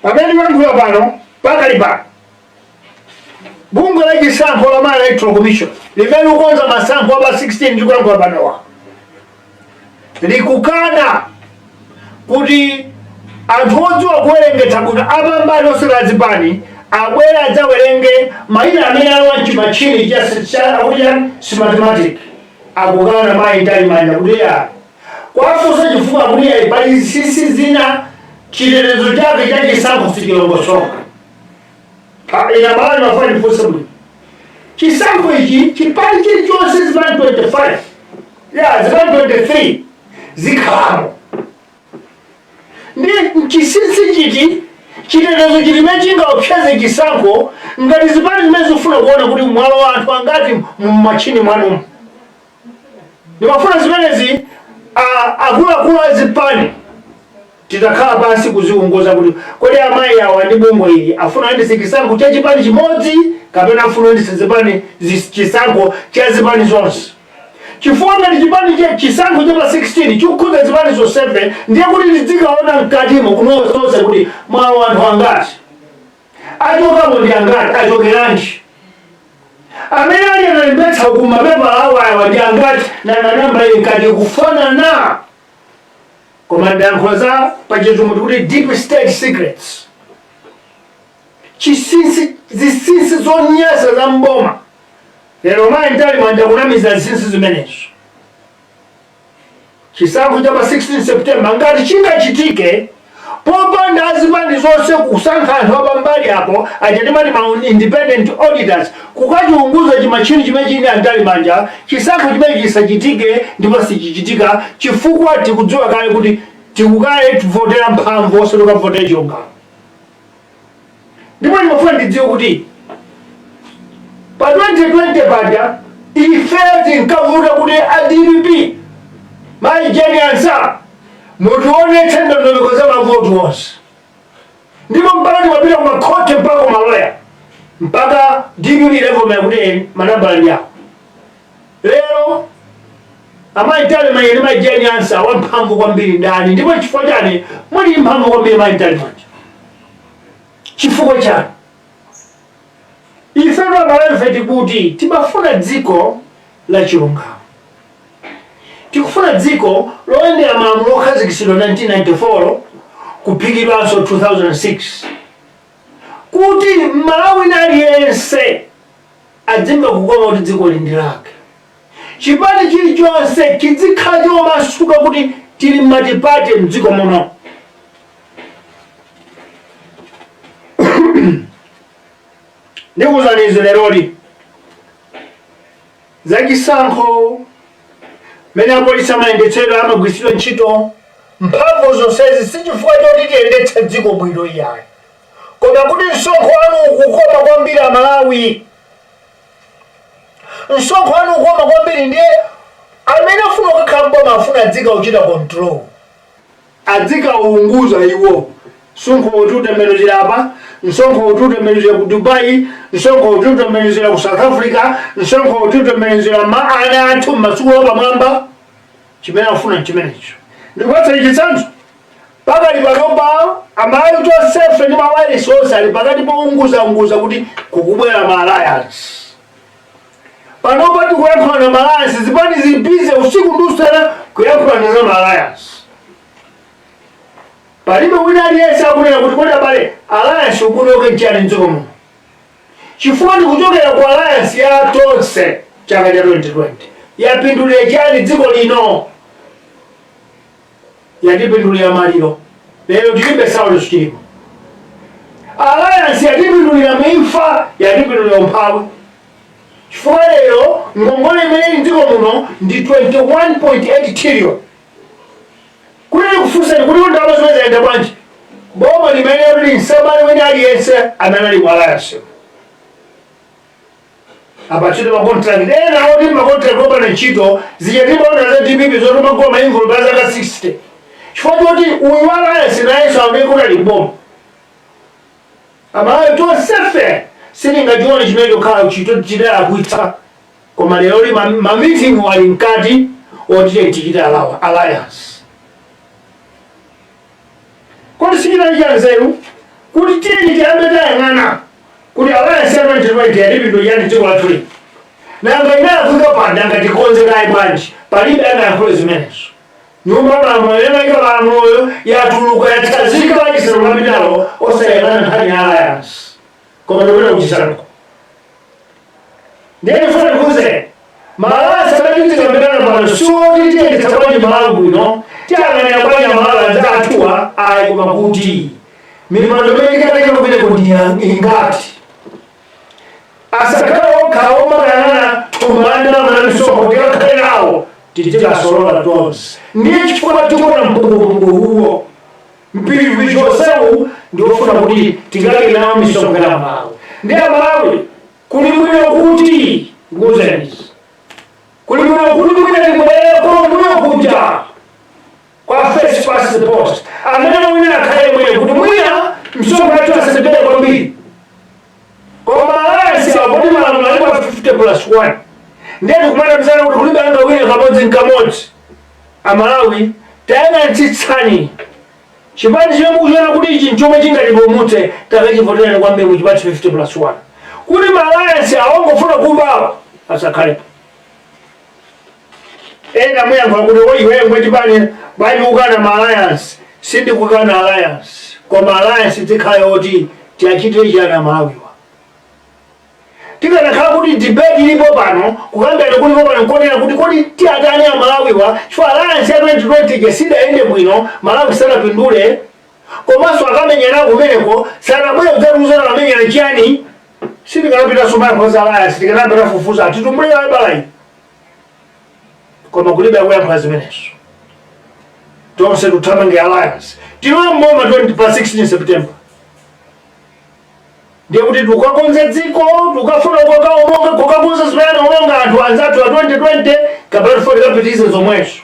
Pamene ndikuyankhula pano pakali pano bunge la chisankho la Malawi Electoral Commission limene ukonza masankho aba 16 ndikulankhula panowa likukana kuti anthu odziwa kuwerengetsa kuti apambane osera zipani abwere adzawerenge mayina amene alowa mchimachini chakuti systematic akukana mayitali manja kuti ya kwafunsa chifukwa kuti ya pali sisi zina chitetezo chake cha chisankho sichilongosoka ina Malawi mafani ndifunse bwino chisankho ichi chipani chilichonse zipani 25 ya zipani 23 zikhalamo ndi mchisisi chiti chitetezo chilimene chingaopseze chisankho ngati zipani zimene zifuna kuona kuti mwalo wa anthu angati mmachini mwanumu ndimafuna zimenezi akuluakulu a zipani titakhala pansi kuziunguza kuti kodi amayi awa ndi bungwe ili afuna kuyendetsa chisankho cha chipani chimodzi kapena afuna kuyendetsa zipani chisankho cha zipani zonse chifukwa ngati chipani cha chisankho cha pa 16 chikukhudza zipani zonse 7 ndiye kuti tizikaona mkatimo kunozonse kuti mwalo anthu angati achokamo ndi angati achokeranji amene ali analembetsa kumapepala awawa ndi angati na namba ili nkati kufanana koma ndiyankhula za pachizungu kuti deep state secrets zisinsi zonyansa za mboma lero mayitali manja kunamiza zisinsi zimenezo chisankho cha pa 16 September ngati chingachitike popanda azipani zonse kusankha anthu apambali apo achatimati ma independent auditors kukachiunguza chimachini chimene chili antali manja chisankho chimene chisachitike ndipo sichichitika chifukwa tikudziwa kale kuti tikukale tivotera mphamvu osati votera chilungamo ndipo ndimafuna ndidziwe kuti pa 2020 paja ife tinkavuta kuti DPP maijeni ansa mutionetse ndondomeko za mavoti onse ndipo mpaka timapita kumakhoti mpaka kumaloya mpaka DPP level yakuti manambala ndi awo lero amayitali mayeni maijeni ansa wamphamvu kwambiri ndani ndipo chifukwa chani muli mphamvu kwambiri mayitali manja chifukwa chani ife Malawi tikuti timafuna dziko la chilungamo tikufuna dziko loyendera malamulo okhazikitsidwa 1994 kuphikidwanso 2006 kuti Malawi aliyense adzimva kukoma kuti dziko lindi lake chipani chilichonse chizikhala chomasuka kuti tili m'matipati mdziko muno ndikuwuzani leroli zachisankho mene apolisi amayendetsedwa amagwiritsidwa ntchito mphamvu zonsezi sichifukwa choti tiyendetse dziko bwino iyayi koma kuti msonkho wanu ukukoma kwambiri Amalawi msonkho wanu ukukoma kwambiri ndiye amene afuna kukhala mboma afuna adzika uchita control adzika uunguza iwo msonkho utembenuzira apa msonkho utembenuzira ku Dubai msonkho utembenuzira ku South Africa msonkho utembenuzira ana athu masuku apamwamba chimene afuna chimenecho ndipatsa ichitsanzo pakali panopa Amalawi tonsefe ndi mawayilesi onse ali pakati pounguza kuti kukubwera ma alliance panopa tikuyankhula na ma alliance zipani zilibize usiku ndi usana kuyankhula za ma alliance palibe wina aliyense akunena kuti kodi abale alliance ukunoke nchani mdziko muno chifukwa ndikuchokera ku alliance ya tonse chaka cha 2020 yapindulira chani dziko lino yatipindulira maliro lero tilibe saulo chilipo alliance yatipindulira imfa yatipindulira umphawi chifukwa lero ngongole imene mdziko muno ndi 21.8 trillion kuti kufunsani kuti ndalama zimene zayenda bwanji boma limene lili nsamani wina aliyense amene ali ku alliance apatsidwe makontrakt ena oti makontrakt opanda ntchito zichatimaona za DPP zotuma goma imvolo pa zaka 60 chifukwa choti uyu alliance nayenso aoneke kuti ali kuboma Amalawi tonsefe sitingachione chimene chokhala chitala kuitsa koma lero li mamiting wali mkati oti tichita alliance kodi sichina chanzeru kuti tiyeni tiyambe tayang'ana kuti alliance ya 2020 yalibindo yani dziko lathu nanga inakuika panda ngati konzekayi bwanji palibe anayankhule zimenezo nyumba malamulo yenaika malamulo yatuluka yatazika lachisero lapitalo osayang'ana nkhani ya alliance koma ndikuita kuchisanuko ndiye ndifuna ndikuze Malawi sabatitika mbelana pano soti tiyendetsa bwanji Malawi bwino tiyang'anira bwanji Malawi anzathuwa ayi koma kuti mipando imene kupiteko ndi ingati asakhala okhawo omakayang'ana tumanda manamisoko tikakhale nawo titikasolola tonse ndiye chifukwa tikuona mpukupukuwo mpirivi chonsewu ndiofuna kuti tikake nawo misonkhana Malawi ndiye Malawi kuli bwino kuti nguzenizi kuli bwino ndibwereko kuja kwa first past the post amene mwina akhale mwina kuti mwina msonkhana tutasendele kwambiri koma alliance apoti malamulo alipo 50+1 ndiye tikumata msana kuti kulibe angawine kamodzi nkamodzi Amalawi tayang'anitsitsani chipani chomwe kuchiona kuti ichi nchomwe chingatipumutse takachivoterani kwambiri kuchipati 50+1 kuti alliance awongofuna kumbawa asakhalepo ena muyankha kuti oyiwe mwechipani bwanji kukana alliance sindikukana alliance koma alliance tikhale oti tiyachitire chani Amalawiwa tikanakhala kuti debate ilipo pano kukambirana kulipo pano nkonena kuti kodi tiyatani Amalawiwa chifukwa alliance ya 2020 jesidayende bwino Malawi sanapindule komanso akamenyana kumeneko sanabwera kudzatuzana akamenyana chiyani sitikanapita sumayankho za alliance tikanapita fufuza atitumbulire abalayi koma kulibe akuyankha zimenezo tonse tuthamange alliance tinoya mboma 16 September ndiye kuti tukakonze dziko tukafuna kukakonza zimene ononga anthu anzathu a 2020 kapena foti kapitize zomwezo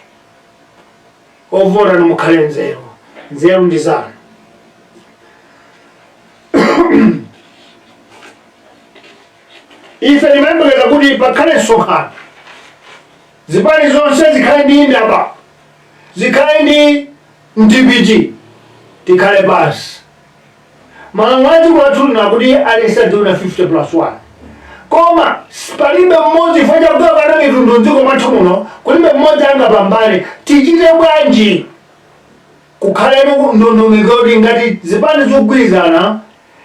ovota nimukhale nzeru ndi zanu ife timembekeza kuti pakhale msonkhano zipani zonse zikhale ndi indaba zikhale ndi mdipiti tikhale basi malang'anzi kulatulina kuti alisaduna 50+1 koma palibe mmodzi ifanya kugawakana mitundu mdziko mwathu muno kulibe mmodzi angapambane tichite bwanji kukhale ndondomeko kuti ngati zipani zogwirizana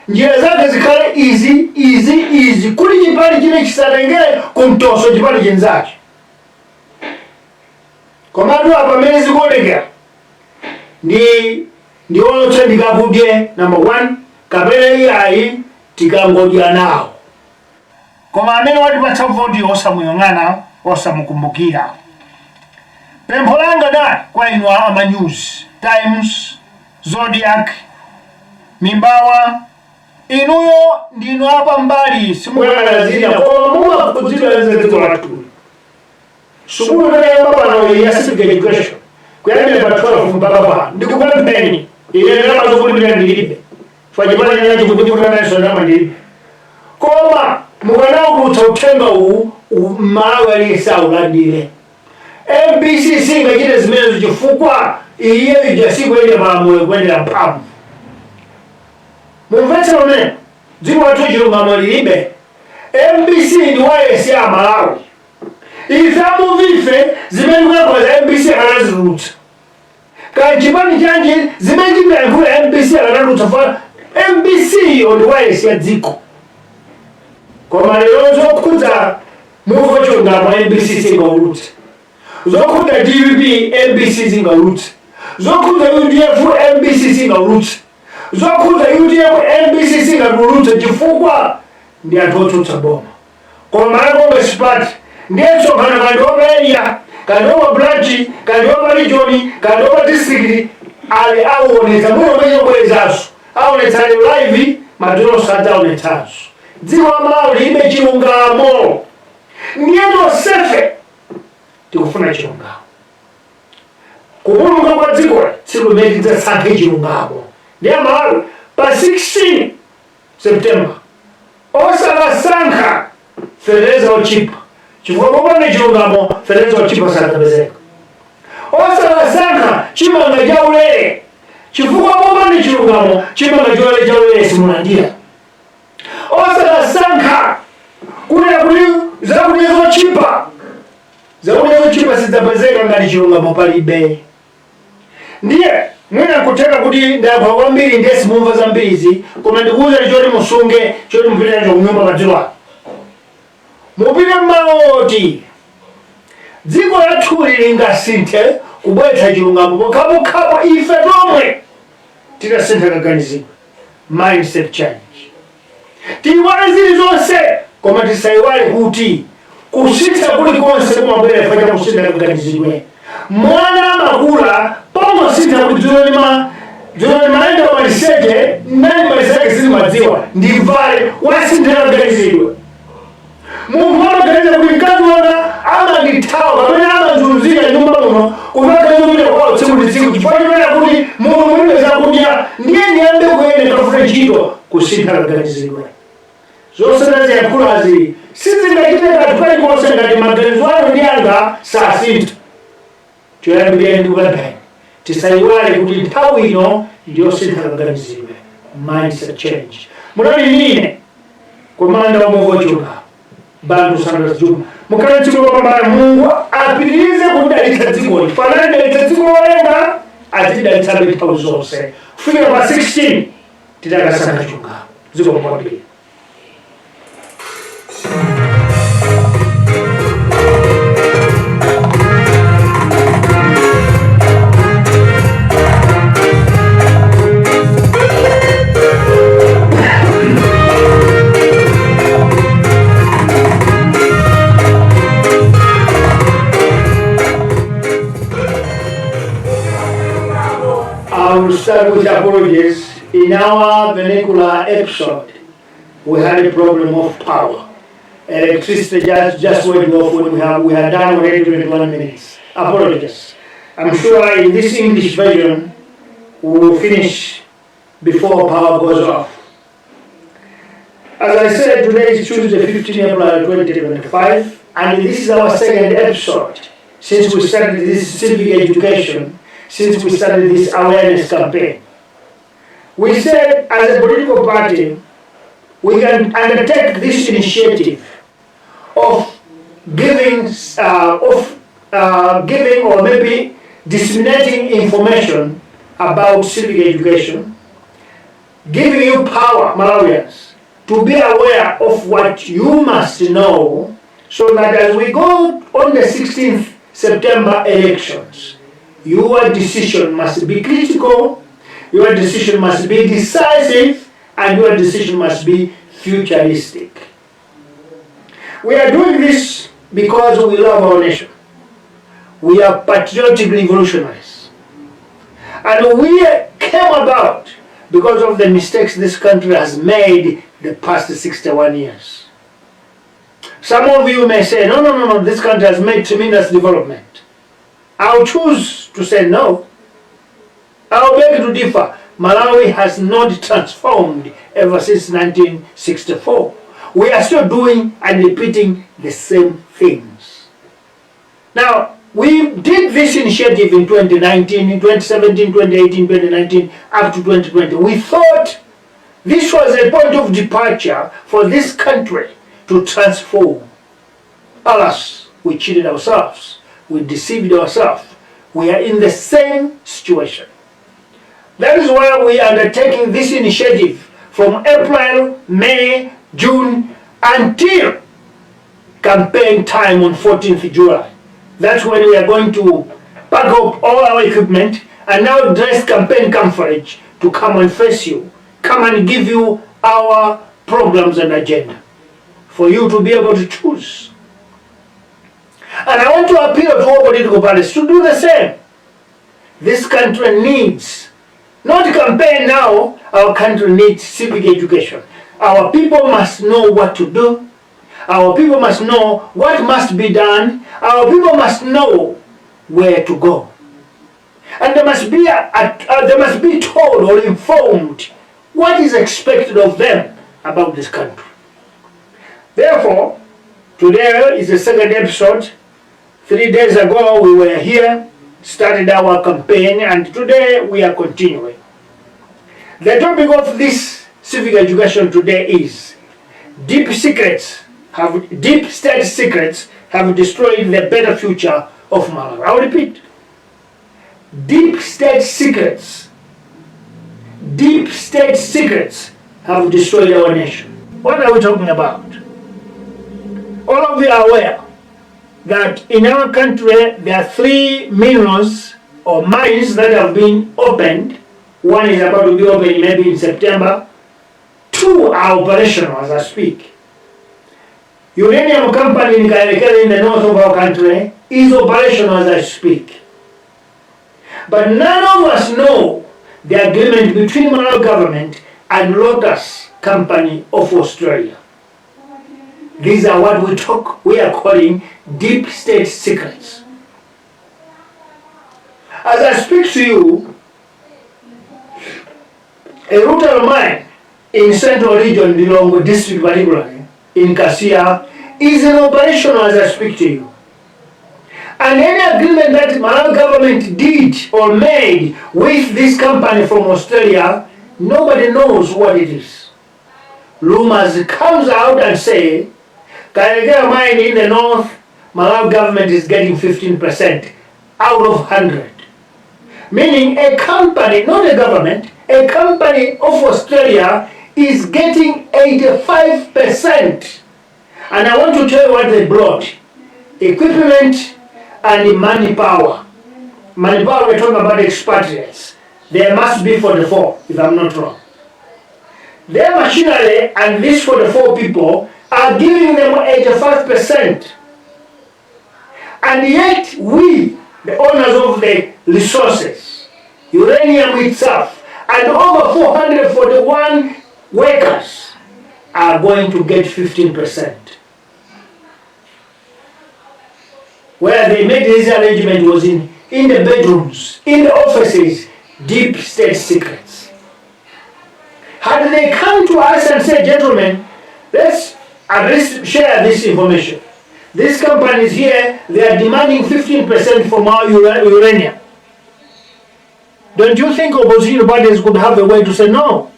njira zake zikhale izi kuti chipani chine chisatengere kumtoso chipani chinzacho komatu apa pamene zikuonekera ndi olotsa ndikakudye number 1 kapena iyayi tikangodya nawo koma amene watipatsa voti osamuyang'ana osamukumbukira pempho langa da kwa inu ama news Times Zodiac Mimbawa inuyo ndinu apa mbali simuyang'ana koma mumakudziwa dziko lathu sukulu nayamba pano ya civic education kuyambira pa 12 mpaka pa ndikupempheni ile ndalama zokulipira ndilibe fanyipana nyaji kukutikuna naso ndalama ndilibe koma mukanaukutsa uthenga uwu Malawi aliyesa ulandire MBC singachite zimenezo chifukwa iye ijasikwelera malamulo kuendera mphamvu mumvetse umene dziko lathu chilungamo lilibe MBC ndi wayesi ya Malawi ife amuvife zimene kuyankho za MBC akanazirutsa kaya chipani chanji zimene chikuyankho ya MBC akanarutsa fa MBC iyo ndi wayesi ya dziko koma lero zokhudza Muvi Wachilungamo MBC singaulutse zokhudza DVP MBC singaulutse zokhudza UDF MBC singaulutse zokhudza UDF MBC singaulutse chifukwa ndi anthu otsutsa boma koma malakonga sipati ndiye msonkhano kandi opa area kandi opa branch kandi opa region kandi opa district ali awonetsa muno mwenyekwezaso awonetsa live madzulo sadzaonetsanso dziko la Malawi lilibe chilungamo ndiye tonsefe tikufuna chilungamo kupulumuka kwa dziko sikumene tidzasankhe chilungamo ndiye Malawi pa 16 September osakasankha Fereza ochipa chifukwa popanda chilungamo Fereza ochipa sadapezeka osakasankha chimanga chaulere chifukwa popanda chilungamo chimanga chaulere simulandira osakasankha kunena kuti zakudya zochipa sidzapezeka ngati chilungamo palibe. Ndiye mwina kutheka kuti ndayankha kwambiri ndiye simumva zambirizi, koma ndikuwuzani choti musunge choti mupite nacho kunyumba madzulo ano. Mupite m'mawoti dziko lathuli lingasinthe kubweretsa chilungamo pokhapokhapo ife tomwe titasintha kaganizidwe, mindset change. Tiyiwale zilizonse koma tisayiwale kuti kusintha kulikonse kumabwera chifukwa cha kusintha kaganizidwe. Mwana amakula pangosintha kuti dzulo limaenda pamaliseche nani maliseche silimadziwa ndimvale wasintha kaganizidwe. Munthu amaganiza kuti mkazi wanga amandithawa pamene amazunzika nyumba muno kupakaiuile kwawo tsiku ndi tsiku chifukwa chimene kuti munthu mulibe zakudya ndiye ndiyambe kuyenda kafuna ntchito kusintha kaganizidwe. Zonse ziyankhulazi sizingachitika paliponse ngati maganizo ano ndi anga sasintha. Choyambirira ndikupemphani tisayiwale kuti nthawi ino ndiyosintha kaganizidwe, mindset change. Munali nine komanda wa Muvi Wachilungamo Bantu Sanders Juma. Mukhale tsiku lopambana. Mulungu apitirize kudalitsa dzikoli fanani dalitsa dziko lolenga atidalitsabe nthawi zonse kufikira pa 16 tidakasankha chilungamo. Dziko kwambiri. I will start with apologies. In our vernacular episode, we had a problem of power. Electricity just went off when we had done already 21 minutes. Apologies. I'm sure in this English version, we will finish before power goes off. As I said, today is Tuesday, 15 April 2025, and this is our second episode since we started this civic education, since we started this awareness campaign. We said as a political party, we can undertake this initiative of giving or maybe disseminating information about civic education, giving you power, Malawians, to be aware of what you must know, so that as we go on the 16th September elections, your decision must be critical, your decision must be decisive, and your decision must be futuristic. We are doing this because we love our nation. We are patriotic revolutionaries. And we came about because of the mistakes this country has made the past 61 years. Some of you may say, no, this country has made tremendous development. I'll choose to say no. I'll beg to differ. Malawi has not transformed ever since 1964. We are still doing and repeating the same things. Now, we did this initiative in 2019, in 2017, 2018, 2019, up to 2020. We thought this was a point of departure for this country to transform. Alas, we cheated ourselves. We deceived ourselves. We are in the same situation. That is why we are undertaking this initiative from April, May, June, until campaign time on 14th July. That's when we are going to pack up all our equipment and now dress campaign coverage to come and face you, come and give you our programs and agenda for you to be able to choose. And I want to appeal to all political parties to do the same. This country needs, not campaign now, our country needs civic education. Our people must know what to do. Our people must know what must be done. Our people must know where to go. And they must be told or informed what is expected of them about this country. Therefore, today is the second episode. 3 days ago we were here, started our campaign, and today we are continuing. The topic of this civic education today is deep state secrets have destroyed the better future of Malawi. I'll repeat. Deep state secrets have destroyed our nation. What are we talking about? All of you are aware that in our country there are 3 minerals or mines that have been opened. One is about to be opened maybe in September. 2 are operational as I speak. Uranium company in Kayelekele in the north of our country is operational as I speak. But none of us know the agreement between Malawi government and Lotus Company of Australia. These are what we are calling deep state secrets. As I speak to you, a rutile mine in central region, Lilongwe district particularly, in Kasia, is in operation as I speak to you. And any agreement that Malawi government did or made with this company from Australia, nobody knows what it is. Rumors comes out and say, Kayelekele mine in the north, Malawi government is getting 15% out of 100. Meaning a company, not a government, a company of Australia is getting 85%. And I want to tell you what they brought. Equipment and manpower. Manpower, we're talking about expatriates. There must be 44, if I'm not wrong. Their machinery and these 44 people are giving them 85%. And yet we, the owners of the resources, uranium itself, and over 441 workers are going to get 15%. Where they made this arrangement was in the bedrooms, in the offices, deep state secrets. Had they come to us and said, gentlemen, let's at least share this information. These companies here, they are demanding 15% from our uranium. Don't you think opposition parties could have a way to say no?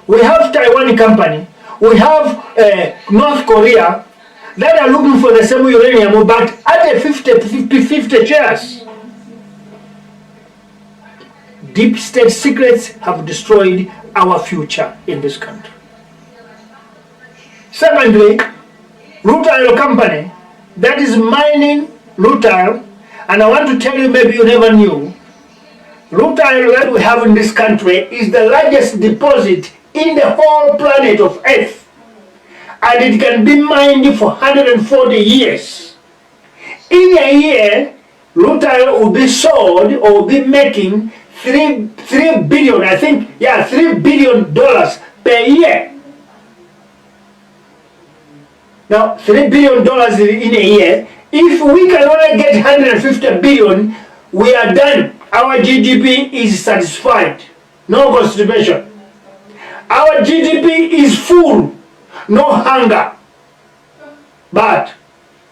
We have Taiwan company, we have North Korea that are looking for the same uranium, but at a 50 shares. Deep state secrets have destroyed our future in this country. Secondly, rutile company that is mining rutile, and I want to tell you, maybe you never knew, rutile that we have in this country is the largest deposit in the whole planet of Earth. And it can be mined for 140 years. In a year, rutile will be sold or will be making $3 billion, I think, $3 billion per year. Now, $3 billion in a year, if we can only get 150 billion, we are done. Our GDP is satisfied. No constipation. Our GDP is full. No hunger. But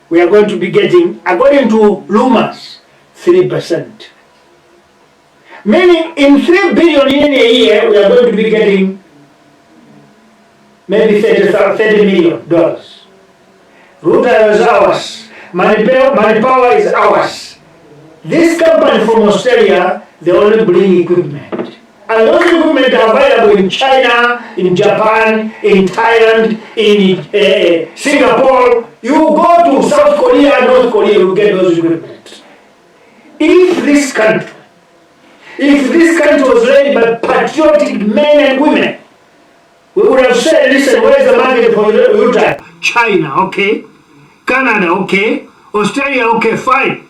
we are going to be getting, according to rumors, 3%. Meaning in 3 billion in a year, we are going to be getting maybe $30 million. Rutile is ours. Manpower is ours. This company from Australia, they only bring equipment. And those equipment are available in China, in Japan, in Thailand, in Singapore. You go to South Korea, North Korea, you get those equipment. If this country was led by patriotic men and women, we would have said, listen, where's the market for rutile? China, okay. Canada, okay. Australia, okay, fine.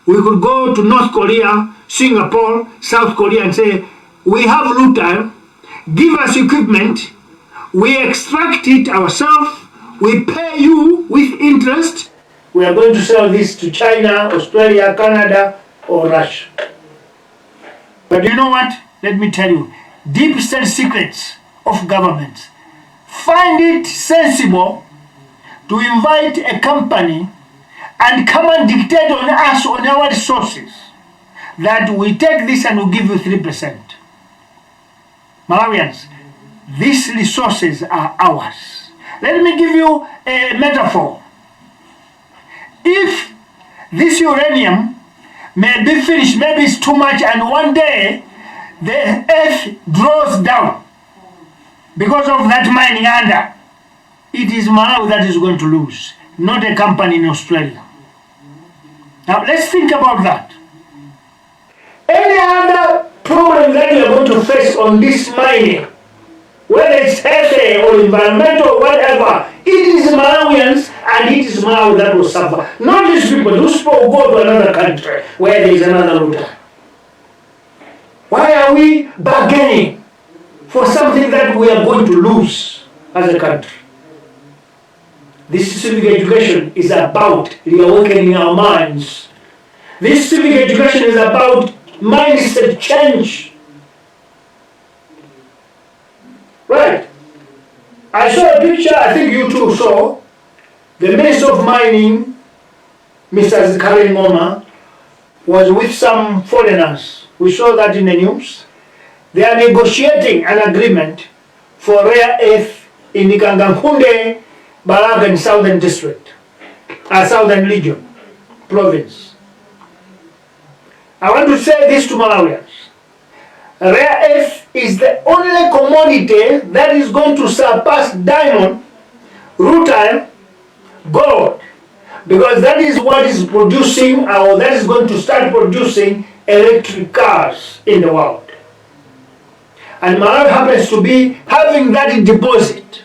We could go to North Korea, Singapore, South Korea and say, we have rutile, give us equipment, we extract it ourselves, we pay you with interest, we are going to sell this to China, Australia, Canada, or Russia. But you know what? Let me tell you, deep state secrets of governments find it sensible to invite a company and come and dictate on us, on our resources, that we take this and we give you 3%. Malawians, these resources are ours. Let me give you a metaphor. If this uranium may be finished, maybe it's too much, and one day the earth draws down because of that mining under, it is Malawi that is going to lose, not a company in Australia. Now let's think about that. Any other problem that we are going to face on this mining, whether it's health or environmental or whatever, it is Malawians and it is Malawi that will suffer. Not these people. Those people will go to another country where there is another router. Why are we bargaining for something that we are going to lose as a country? This civic education is about reawakening our minds. This civic education is about mindset change. Right. I saw a picture, I think you too saw, the Minister of Mining, Mr. Wachilungamo, was with some foreigners. We saw that in the news. They are negotiating an agreement for rare earth in the Kangankunde, Balagan Southern District, Southern Region, province. I want to say this to Malawians. Rare earth is the only commodity that is going to surpass diamond, rutile, gold, because that is what is producing, or that is going to start producing electric cars in the world. And Malawi happens to be having that in deposit.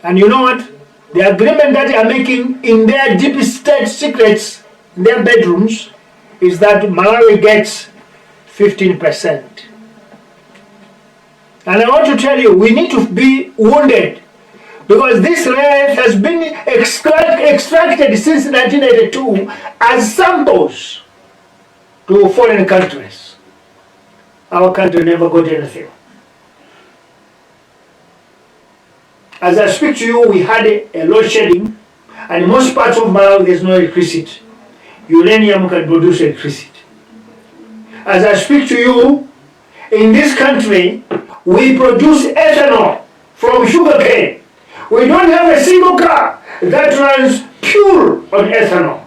And you know what? The agreement that they are making in their deep state secrets, in their bedrooms, is that Malawi gets 15%. And I want to tell you, we need to be wounded, because this rare earth has been extracted since 1982 as samples to foreign countries. Our country never got anything. As I speak to you, we had a load shedding, and in most parts of Malawi there's no electricity. Uranium can produce electricity. As I speak to you, in this country, we produce ethanol from sugarcane. We don't have a single car that runs pure on ethanol.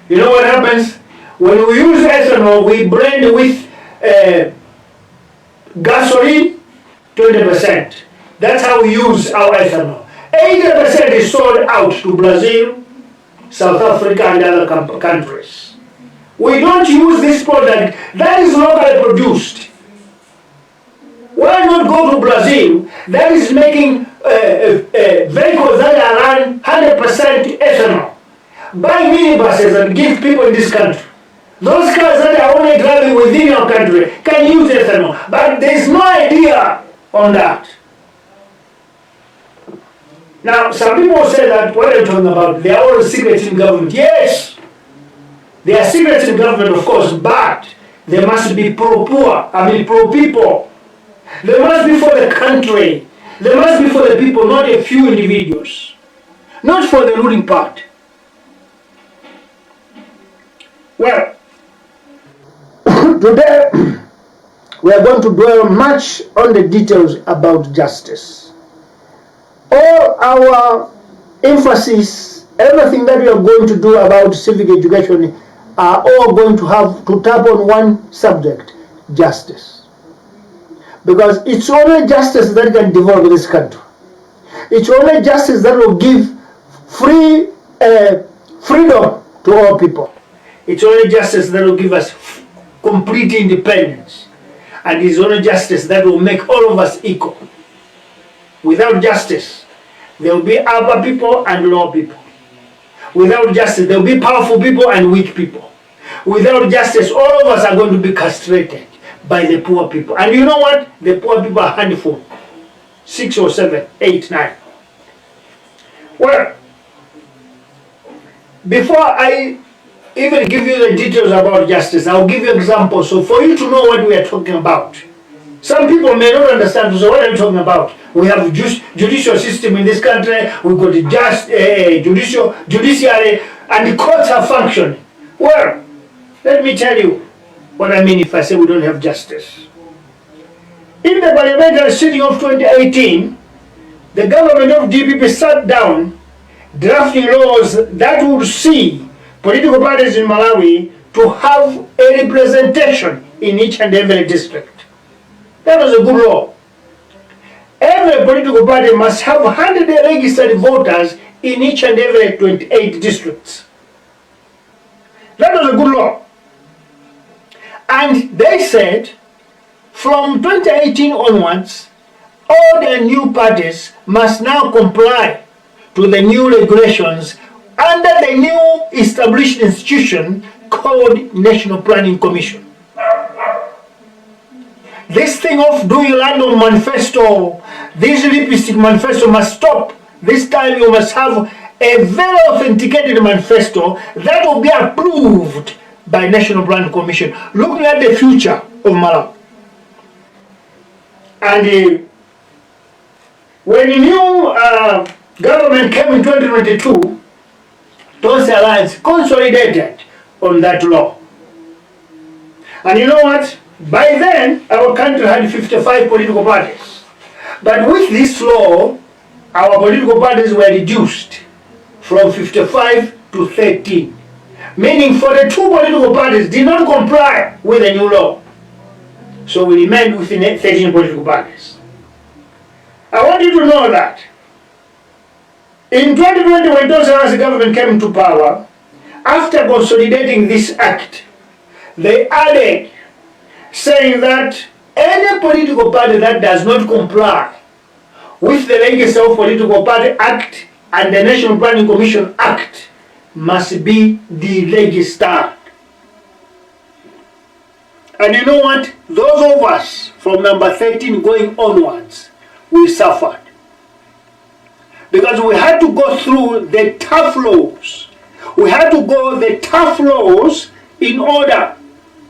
You know what happens? When we use ethanol, we blend with gasoline, 20%. That's how we use our ethanol. 80% is sold out to Brazil, South Africa, and other countries. We don't use this product that is locally produced. Why not go to Brazil that is making vehicles that are run 100% ethanol? Buy minibuses and give people in this country. Those cars that are only driving within your country can use ethanol, but there is no idea on that. Now, some people say that, what are you talking about? They are all secrets in government. Yes, they are secrets in government, of course, but they must be pro-poor, pro-people. They must be for the country. They must be for the people, not a few individuals. Not for the ruling part. Well, today we are going to dwell much on the details about justice. All our emphasis, everything that we are going to do about civic education are all going to have to tap on one subject: justice. Because it's only justice that can develop this country. It's only justice that will give freedom to all people. It's only justice that will give us complete independence. And it's only justice that will make all of us equal. Without justice, there will be upper people and lower people. Without justice, there will be powerful people and weak people. Without justice, all of us are going to be castrated by the poor people. And you know what? The poor people are handful. 6 or 7, 8, 9. Well, before I even give you the details about justice, I'll give you examples. So for you to know what we are talking about. Some people may not understand. So what are you talking about? We have a judicial system in this country. We've got a judiciary, and the courts are functioning. Well, let me tell you what I mean if I say we don't have justice. In the parliamentary sitting of 2018, the government of DPP sat down drafting laws that would see political parties in Malawi to have a representation in each and every district. That was a good law. Every political party must have 100 registered voters in each and every 28 districts. That was a good law. And they said from 2018 onwards, all the new parties must now comply to the new regulations under the new established institution called National Planning Commission. This thing of doing random manifesto, this lipstick manifesto must stop. This time you must have a very authenticated manifesto that will be approved by National Planning Commission, looking at the future of Malawi. And when the new government came in 2022, those alliances consolidated on that law. And you know what? By then, our country had 55 political parties. But with this law, our political parties were reduced from 55 to 13. Meaning 42 political parties did not comply with the new law. So we remained within 13 political parties. I want you to know that in 2020, when Don's government came into power, after consolidating this act, they added saying that any political party that does not comply with the Register of Political Party Act and the National Planning Commission Act must be deregistered. And you know what? Those of us from number 13 going onwards, we suffered. Because we had to go through the tough laws. We had to go the tough laws in order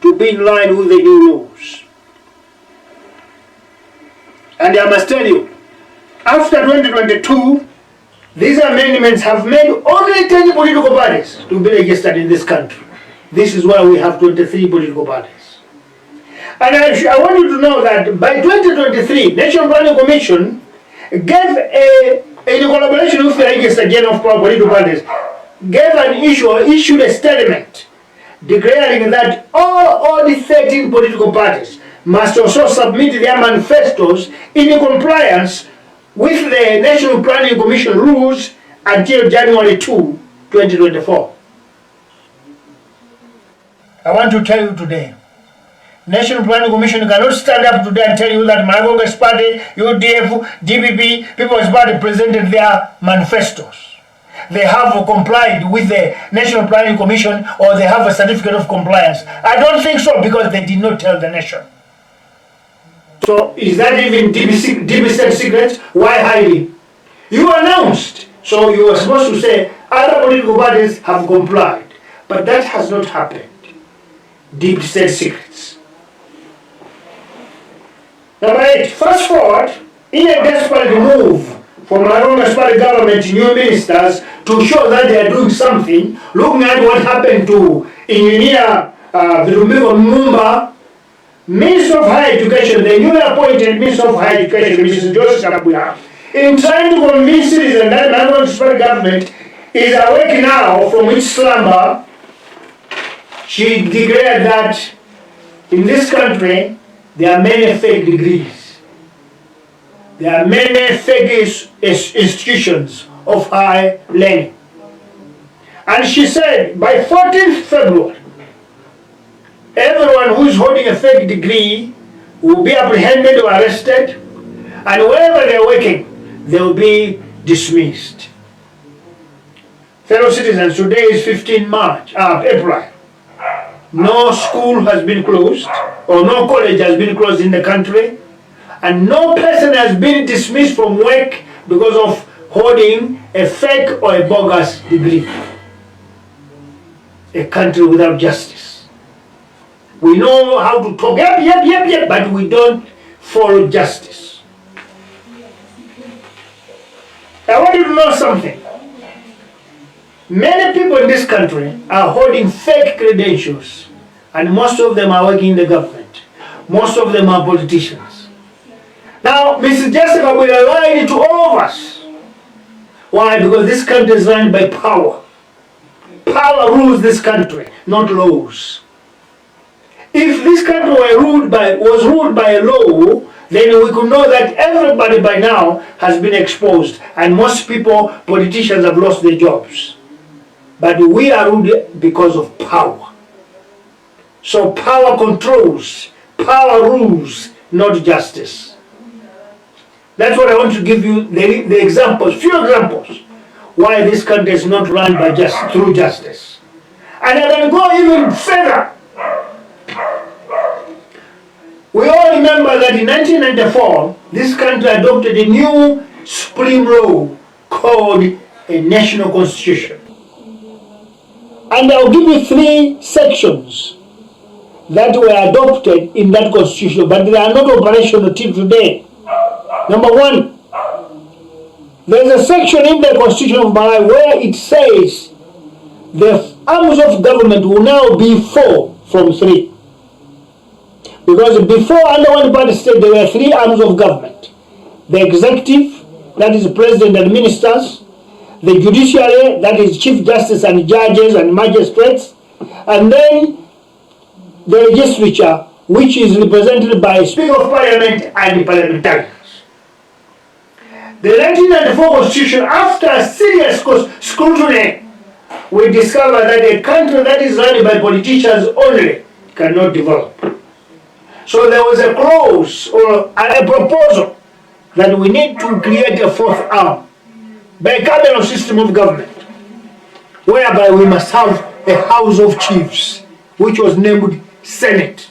to be in line with the new laws. And I must tell you, after 2022, these amendments have made only 10 political parties to be registered in this country. This is why we have 23 political parties. And I want you to know that by 2023, National Planning Commission gave in collaboration with the Register General of Political Parties, issued a statement declaring that all the 13 political parties must also submit their manifestos in compliance with the National Planning Commission rules until January 2, 2024. I want to tell you today, National Planning Commission cannot stand up today and tell you that my Congress Party, UDF, DPP, People's Party presented their manifestos. They have complied with the National Planning Commission, or they have a certificate of compliance. I don't think so, because they did not tell the nation. So is that even deep state secret? Why hiding? You announced, so you were supposed to say other political parties have complied, but that has not happened. Deep state secrets. Number 8, fast forward, in a desperate move from Congress Party government, new ministers, to show that they are doing something, looking at what happened to Engineer Virumigo Mumba, Minister of Higher Education, the newly appointed Minister of Higher Education, Mrs. Joseph Sarabuya, in trying to convince citizens that Congress Party government is awake now from its slumber, she declared that in this country, there are many fake degrees. There are many fake institutions of higher learning. And she said, by 14th February, everyone who is holding a fake degree will be apprehended or arrested, and wherever they are working, they will be dismissed. Fellow citizens, today is 15 April. No school has been closed, or no college has been closed in the country, and no person has been dismissed from work because of holding a fake or a bogus degree. A country without justice. We know how to talk, yep, but we don't follow justice. I want you to know something. Many people in this country are holding fake credentials, and most of them are working in the government. Most of them are politicians. Now, Mrs. Jessica will align to all of us. Why? Because this country is run by power. Power rules this country, not laws. If this country was ruled by a law, then we could know that everybody by now has been exposed, and most people, politicians, have lost their jobs. But we are ruled because of power. So power controls, power rules, not justice. That's what I want to give you the examples, few examples, why this country is not run by through justice. And I can go even further. We all remember that in 1994, this country adopted a new supreme law called a national constitution. And I'll give you 3 sections that were adopted in that constitution, but they are not operational till today. Number 1, there's a section in the Constitution of Malawi where it says the arms of government will now be 4 from 3. Because before, under one party state, there were 3 arms of government. The executive, that is the president and ministers. The judiciary, that is chief justice and judges and magistrates. And then the legislature, which is represented by Speaker of Parliament and parliamentarians. The 1994 Constitution, after serious scrutiny, we discovered that a country that is run by politicians only cannot develop. So there was a clause or a proposal that we need to create a 4th arm, bicameral system of government, whereby we must have a House of Chiefs, which was named Senate.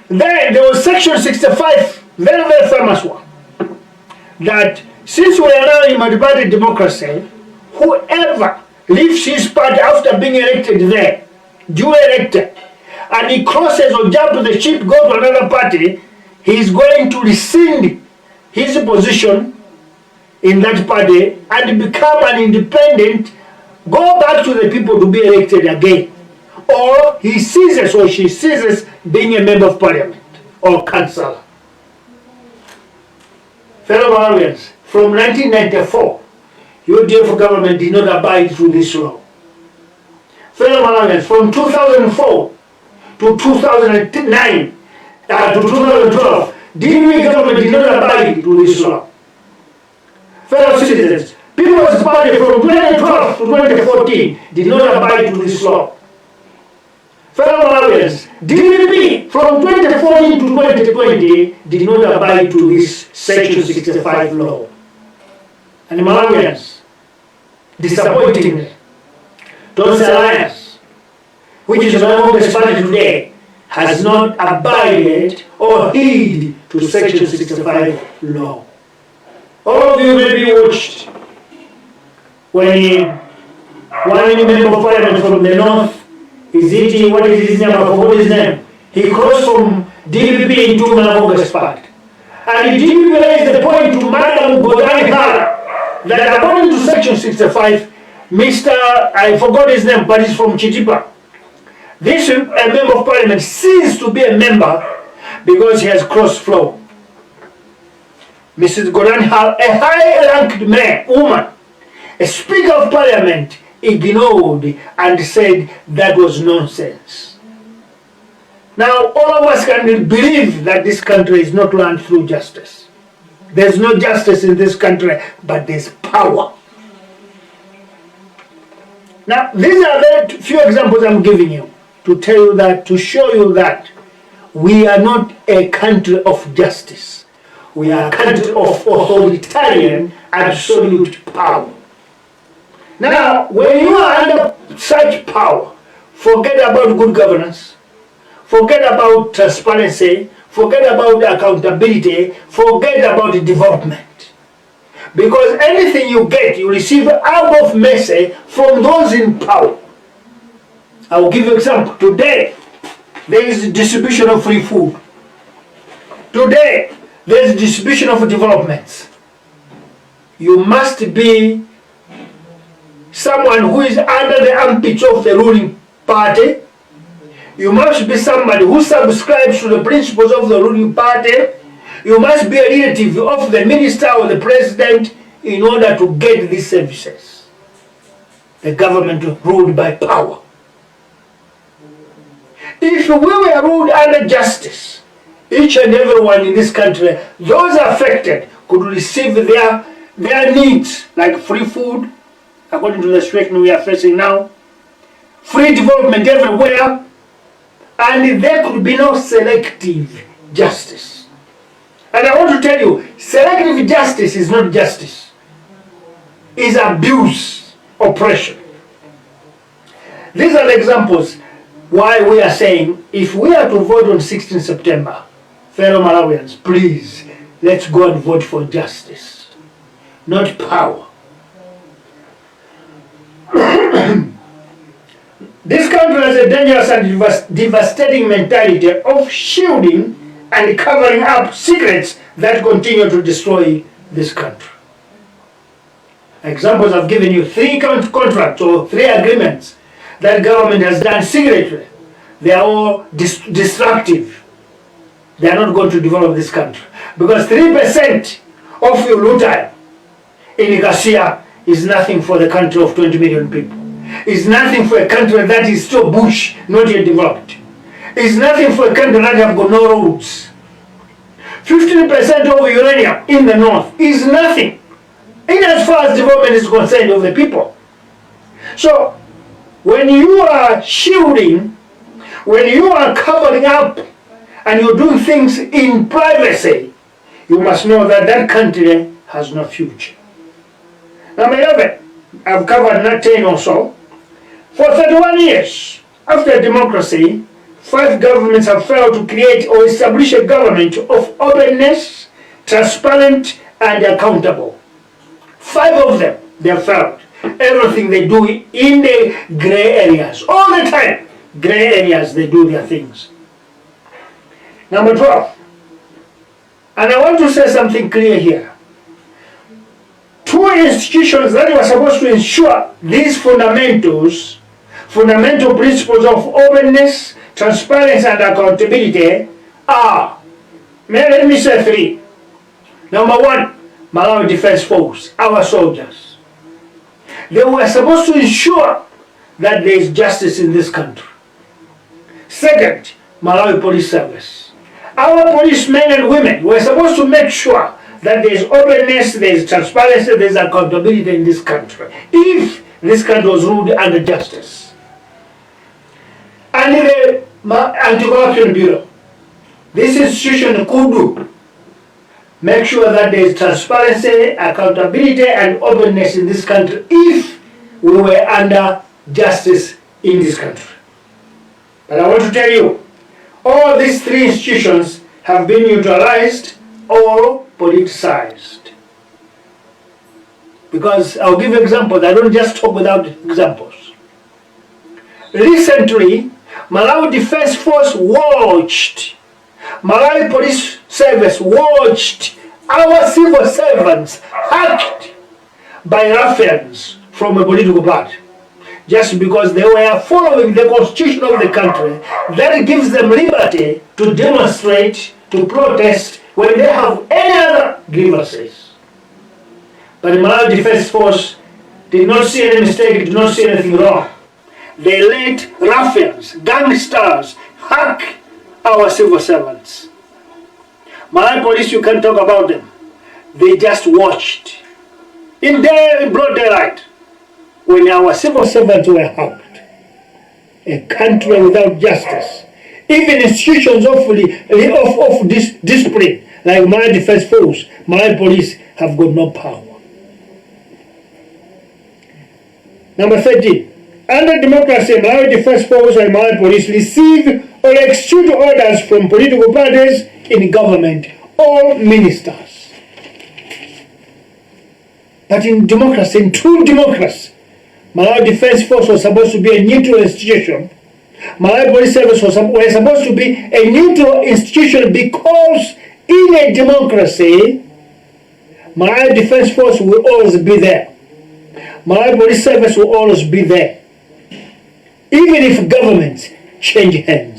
Then there was Section 65, very, very famous one, that since we are now in multi-party democracy, whoever leaves his party after being elected there, duly elected, and he crosses or jumps the ship, go to another party, he is going to rescind his position in that party and become an independent, go back to the people to be elected again. Or he ceases or she ceases being a member of parliament or councillor. Fellow Malawians, from 1994, UDF government did not abide to this law. Fellow Malawians, from 2004 to 2009, to 2012, DP government did not abide to this law. Fellow citizens, People's Party from 2012 to 2014 did not abide to this law. Fellow Malawians, DP from 2014 to 2020 did not abide to this Section 65 law. And Malawians, disappointingly, Tonse Alliance, which is no longer party today, has not abided or heed to Section 65 law. All of you maybe watched when one member of parliament from the north, what is his name? I forgot his name. He crossed from DPP into Malawi's party. And DPP raised the point to Madam Godani that according to Section 65, I forgot his name, but he's from Chitipa. This member of parliament ceased to be a member because he has crossed flow. Mrs. Godani, a high-ranked woman, a speaker of parliament, ignored and said that was nonsense. Now, all of us can believe that this country is not run through justice. There's no justice in this country, but there's power. Now, these are very few examples I'm giving you to tell you that, to show you that we are not a country of justice. We are a country of authoritarian, absolute power. Now, when you are under such power, forget about good governance, forget about transparency, forget about accountability, forget about development. Because anything you get, you receive out of mercy from those in power. I will give you an example. Today, there is distribution of free food. Today, there is distribution of developments. You must be someone who is under the armpits of the ruling party You must be somebody who subscribes to the principles of the ruling party. You must be a relative of the minister or the president in order to get these services. The government ruled by power. If we were ruled under justice, each and everyone in this country, those affected, could receive their needs, like free food, according to the situation we are facing now, free development everywhere, and there could be no selective justice. And I want to tell you, selective justice is not justice. It's abuse, oppression. These are the examples why we are saying, if we are to vote on 16 September, fellow Malawians, please, let's go and vote for justice, not power. This country has a dangerous and devastating mentality of shielding and covering up secrets that continue to destroy this country. Examples I've given you: 3 contracts or 3 agreements that government has done secretly. They are all destructive. They are not going to develop this country. Because 3% of your looter in Garcia is nothing for the country of 20 million people. It's nothing for a country that is still bush, not yet developed. It's nothing for a country that have got no roads. 15% of uranium in the north is nothing, in as far as development is concerned of the people. So, when you are shielding, when you are covering up, and you're doing things in privacy, you must know that that country has no future. Number 11, I've covered not 10 or so. For 31 years, after democracy, 5 governments have failed to create or establish a government of openness, transparent, and accountable. 5 of them, they have failed. Everything they do in the gray areas, all the time. Gray areas, they do their things. Number 12, and I want to say something clear here. 2 institutions that were supposed to ensure these fundamental principles of openness, transparency, and accountability are, let me say 3. Number 1, Malawi Defense Force, our soldiers. They were supposed to ensure that there is justice in this country. Second, Malawi Police Service. Our policemen and women were supposed to make sure that there is openness, there is transparency, there is accountability in this country, if this country was ruled under justice. And the Anti-Corruption Bureau, this institution could make sure that there is transparency, accountability, and openness in this country if we were under justice in this country. But I want to tell you, all these 3 institutions have been neutralized or politicized. Because I'll give you examples. I don't just talk without examples. Recently, Malawi Defense Force watched, Malawi Police Service watched our civil servants hacked by ruffians from a political party, just because they were following the constitution of the country that gives them liberty to demonstrate, to protest when they have any other grievances. But the Malawi Defense Force did not see any mistake, did not see anything wrong. They let ruffians, gangsters, hack our civil servants. Malawi police, you can talk about them. They just watched in broad daylight when our civil servants were hacked. A country without justice. Even institutions of discipline, like Malawi Defense Force, Malawi police, have got no power. Number 13. Under democracy, Malawi Defense Force and Malawi police receive or execute orders from political parties in government or ministers. But in democracy, in true democracy, Malawi Defense Force was supposed to be a neutral institution. Malawi Police Service was supposed to be a neutral institution, because in a democracy, Malawi Defense Force will always be there. Malawi Police Service will always be there, even if governments change hands.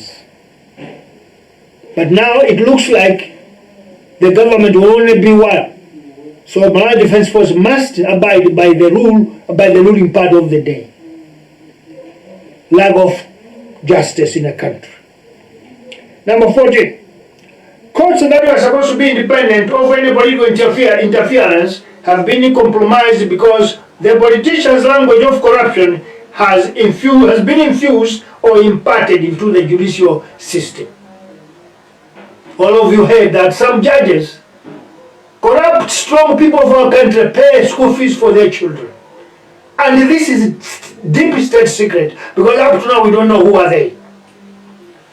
But now it looks like the government will only be one. So Malawi Defence Force must abide by the ruling part of the day. Lack of justice in a country. Number 14. Courts that are supposed to be independent of any political interference have been compromised because the politicians' language of corruption has been infused or imparted into the judicial system. All of you heard that some judges, corrupt, strong people of our country, pay school fees for their children. And this is deep state secret, because up to now we don't know who are they.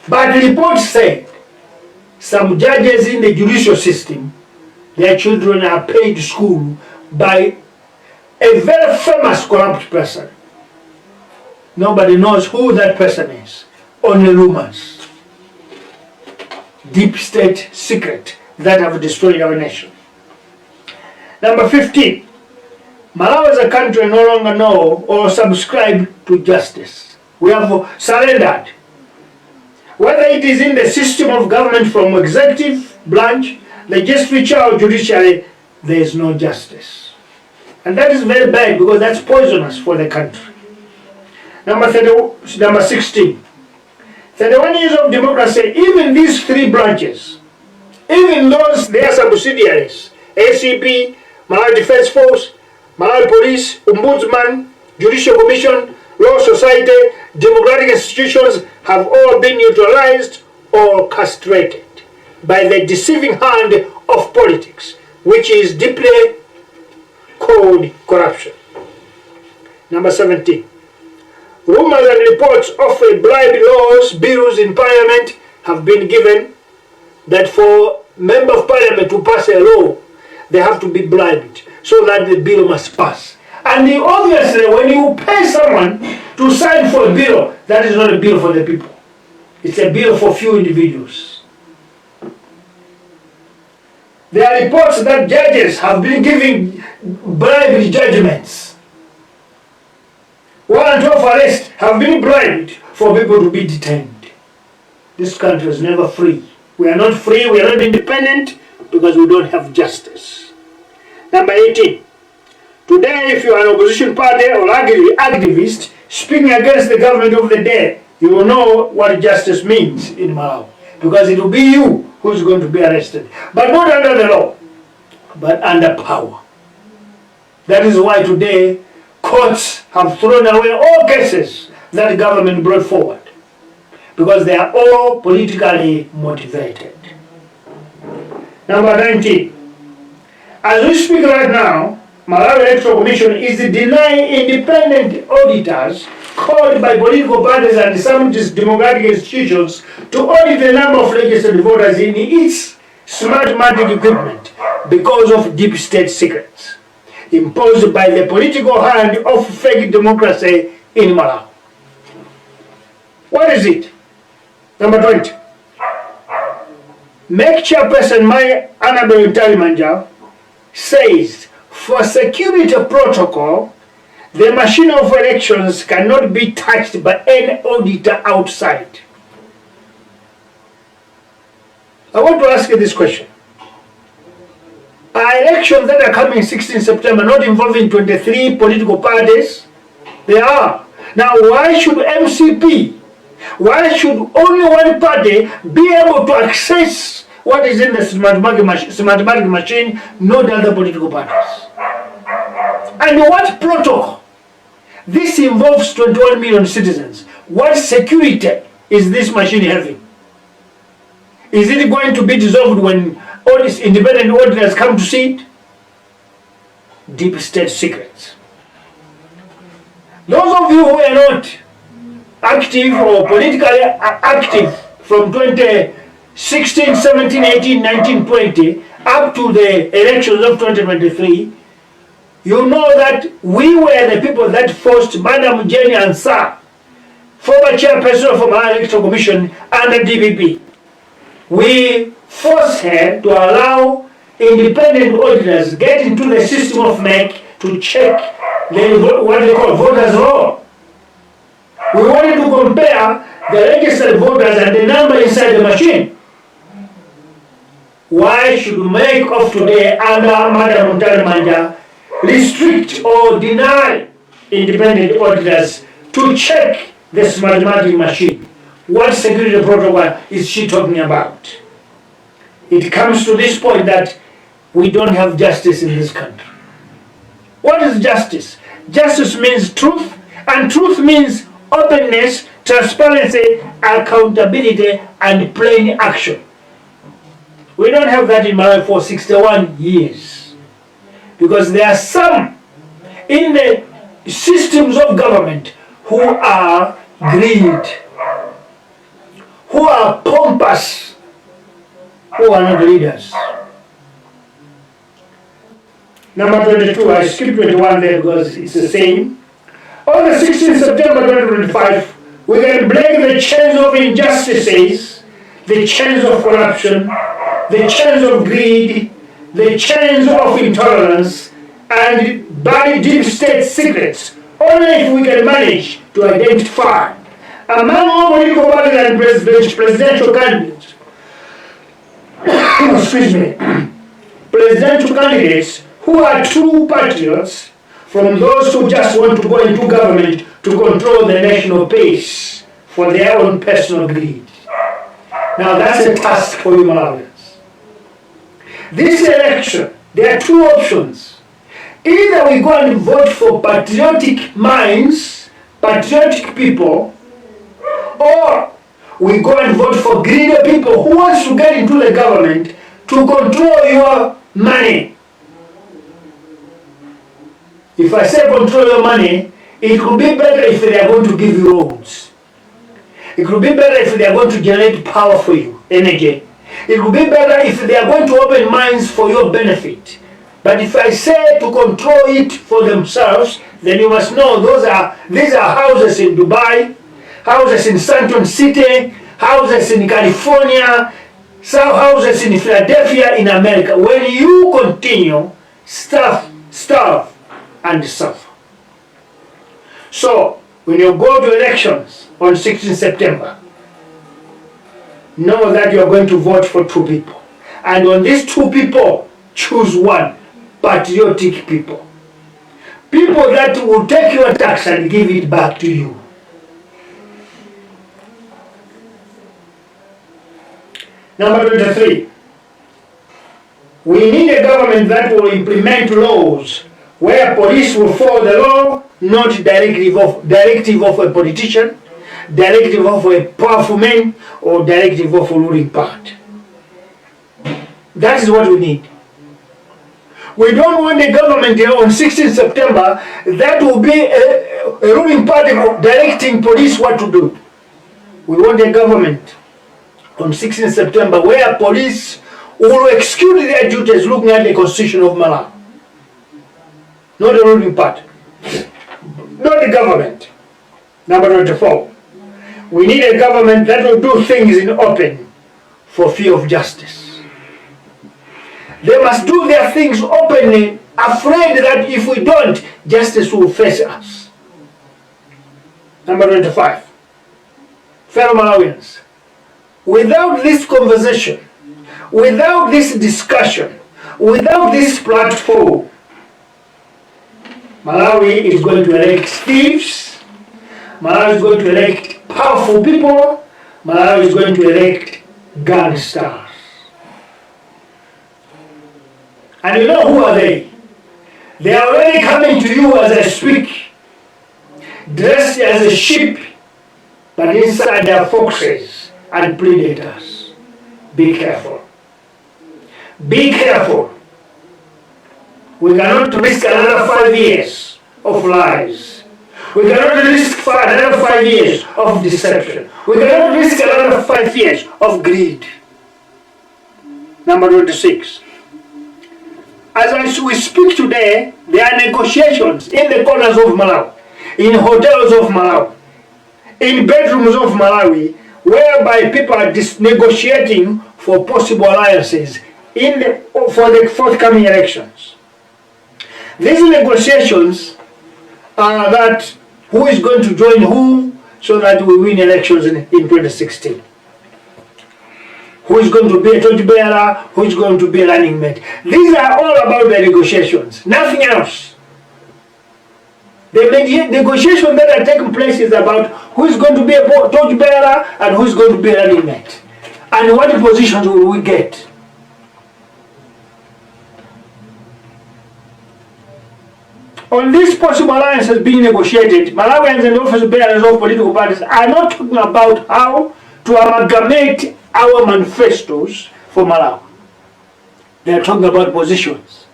But reports say some judges in the judicial system, their children are paid school by a very famous corrupt person. Nobody knows who that person is. Only rumors. Deep state secret that have destroyed our nation. Number 15. Malawi as a country no longer know or subscribe to justice. We have surrendered. Whether it is in the system of government from executive branch, legislature or judiciary, there is no justice. And that is very bad, because that's poisonous for the country. Number 16. 31 years of democracy, even these three branches, even those their subsidiaries, ACP, Malawi Defence Force, Malawi Police, Ombudsman, Judicial Commission, Law Society, democratic institutions have all been neutralized or castrated by the deceiving hand of politics, which is deeply called corruption. Number 17. Rumors and reports of bribe laws, bills in Parliament have been given that for Member of Parliament to pass a law, they have to be bribed so that the bill must pass. And obviously, when you pay someone to sign for a bill, that is not a bill for the people. It's a bill for few individuals. There are reports that judges have been giving bribed judgments. Warrant of arrest have been bribed for people to be detained. This country is never free. We are not free, we are not independent, because we don't have justice. Number 18. Today, if you are an opposition party or activist speaking against the government of the day, you will know what justice means in Malawi, because it will be you who is going to be arrested. But not under the law, but under power. That is why today courts have thrown away all cases that the government brought forward, because they are all politically motivated. Number 19. As we speak right now, Malawi Electoral Commission is denying independent auditors called by political parties and some democratic institutions to audit the number of registered voters in its smartmatic equipment because of deep state secrets imposed by the political hand of fake democracy in Malawi. What is it? Number 20. MEC chairperson Mai Annabel Talimanja says for security protocol, the machine of elections cannot be touched by any auditor outside. I want to ask you this question. Are elections that are coming 16 September not involving 23 political parties? They are. Now, why should MCP, why should only one party be able to access what is in the smartmatic machine, not other political parties? And what protocol? This involves 21 million citizens. What security is this machine having? Is it going to be dissolved when all these independent auditors come to see it? Deep state secrets. Those of you who are not active or politically active from 2016, 17, 18, 19, 20 up to the elections of 2023, you know that we were the people that forced Madam Jenny Ansah, former chairperson of our Electoral Commission under DPP. We forced her to allow independent auditors get into the system of MEC to check what they call voters' roll. We wanted to compare the registered voters and the number inside the machine. why should make of today under Madam Manja restrict or deny independent auditors to check this mathematical machine? What security protocol is she talking about? It comes to this point that we don't have justice in this country. What is justice? Justice means truth, and truth means openness, transparency, accountability, and plain action. We don't have that in Malawi for 61 years. Because there are some in the systems of government who are greed, who are pompous, who are not leaders. Number 22, I skipped 21 there because it's the same. On the 16th September 2025, we can break the chains of injustices, the chains of corruption, the chains of greed, the chains of intolerance, and bury deep state secrets, only if we can manage to identify among all political parties and presidential candidates, excuse me, presidential candidates who are true patriots from those who just want to go into government to control the national peace for their own personal greed. Now that's a task for you Malawians. This election, there are two options. Either we go and vote for patriotic minds, patriotic people, or we go and vote for greedy people who wants to get into the government to control your money. If I say control your money, it could be better if they are going to give you roads. It could be better if they are going to generate power for you, energy. It could be better if they are going to open mines for your benefit. But if I say to control it for themselves, then you must know these are houses in Dubai, houses in Santon City, houses in California, some houses in Philadelphia in America. When you continue, starve, and suffer. So, when you go to elections on 16 September, know that you are going to vote for two people. And on these two people, choose one. Patriotic people. People that will take your tax and give it back to you. Number 23. We need a government that will implement laws where police will follow the law, not directive of a politician, directive of a powerful man, or directive of a ruling party. That is what we need. We don't want a government here on 16 September that will be a ruling party directing police what to do. We want a government on 16 September where police will execute their duties looking at the Constitution of Malawi. Not the ruling party. Not the government. Number 24. We need a government that will do things in open for fear of justice. They must do their things openly, afraid that if we don't, justice will face us. Number 25. Fellow Malawians, without this conversation, without this discussion, without this platform, Malawi is going to elect thieves, Malawi is going to elect powerful people, Malawi is going to elect gangsters. And you know who are they? They are already coming to you as I speak, dressed as a sheep, but inside they are foxes and predators. Be careful. Be careful. We cannot risk another 5 years of lies. We cannot risk another 5 years of deception. We cannot risk another 5 years of greed. Number 26. As we speak today, there are negotiations in the corners of Malawi, in hotels of Malawi, in bedrooms of Malawi, whereby people are negotiating for possible alliances for the forthcoming elections. These negotiations are that who is going to join who so that we win elections in 2016. who is going to be a torchbearer, who is going to be a running mate. These are all about the negotiations, nothing else. The negotiation that are taking place is about who is going to be a torchbearer and who is going to be a running mate. And what positions will we get? On these possible alliances being negotiated, Malawians and office bearers of political parties are not talking about how to amalgamate our manifestos for Malawi. They are talking about positions.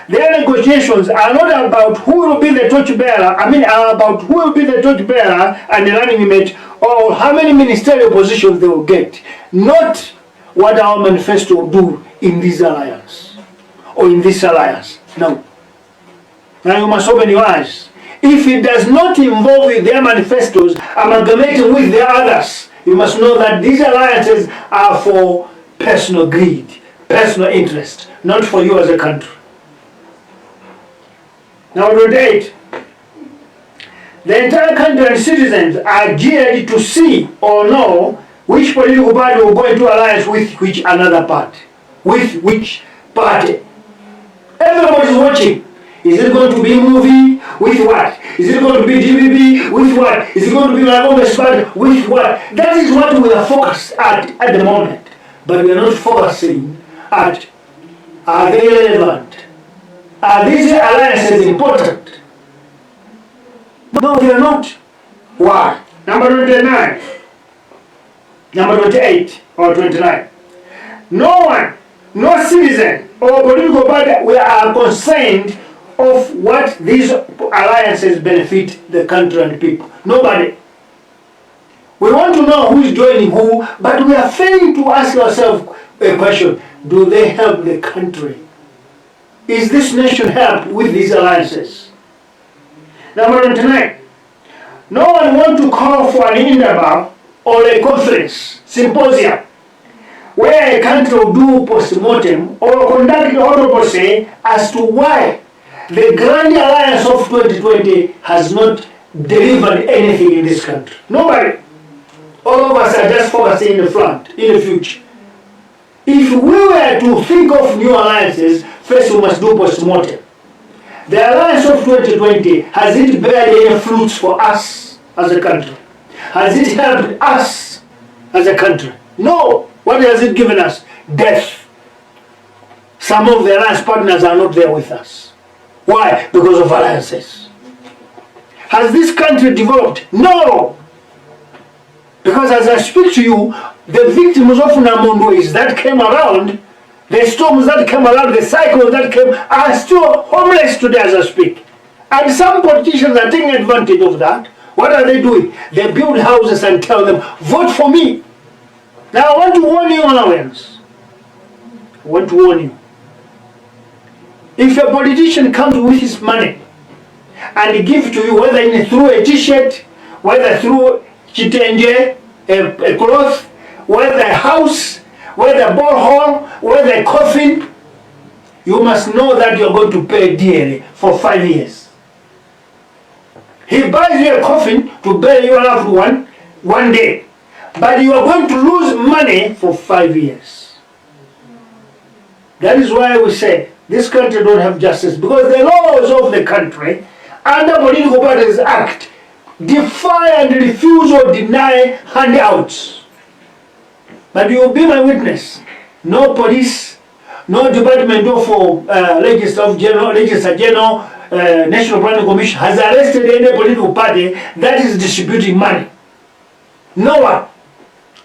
Their negotiations are not about who will be the torchbearer, about who will be the torchbearer and the running mate, or how many ministerial positions they will get. Not what our manifesto will do in this alliance, or in this alliance. No. Now you must open your eyes. If it does not involve their manifestos amalgamating with the others, you must know that these alliances are for personal greed, personal interest, not for you as a country. Now, 28. The entire country and citizens are geared to see or know which political party will go into alliance with which another party. With which party? Everybody is watching. Is it going to be Muvi? With what? Is it going to be DBB? With what? Is it going to be MALAWI party? With what? That is what we are focused at the moment. But we are not focusing at, are they relevant? Are these alliances important? No, they are not. Why? Number 29. Number 28 or 29. No one, no citizen or political party we are concerned of what these alliances benefit the country and people. Nobody. We want to know who is joining who, but we are failing to ask ourselves a question. Do they help the country? Is this nation helped with these alliances? Number 29. No one wants to call for an interval or a conference, symposium, where a country will do post-mortem or conduct autopsy as to why the Grand Alliance of 2020 has not delivered anything in this country. Nobody. All of us are just focusing in the front, in the future. If we were to think of new alliances, first we must do post-mortem. The alliance of 2020, has it beared any fruits for us as a country? Has it helped us as a country? No. What has it given us? Death. Some of the alliance partners are not there with us. Why? Because of alliances. Has this country developed? No. Because as I speak to you, the victims of Namondways that came around, the storms that came around, the cyclones that came, are still homeless today as I speak. And some politicians are taking advantage of that. What are they doing? They build houses and tell them, vote for me. Now I want to warn you, Malawians. I want to warn you. If a politician comes with his money and he gives to you, whether through a t-shirt, whether through chitenge, a cloth, whether a house, whether a borehole, whether a coffin, you must know that you're going to pay dearly for 5 years. He buys you a coffin to bury your loved one one day, but you are going to lose money for 5 years. That is why we say this country don't have justice, because the laws of the country under Political Parties Act defy and refuse or deny handouts. But you will be my witness. No police, no Department of Register General, National Planning Commission has arrested any political party that is distributing money. No one.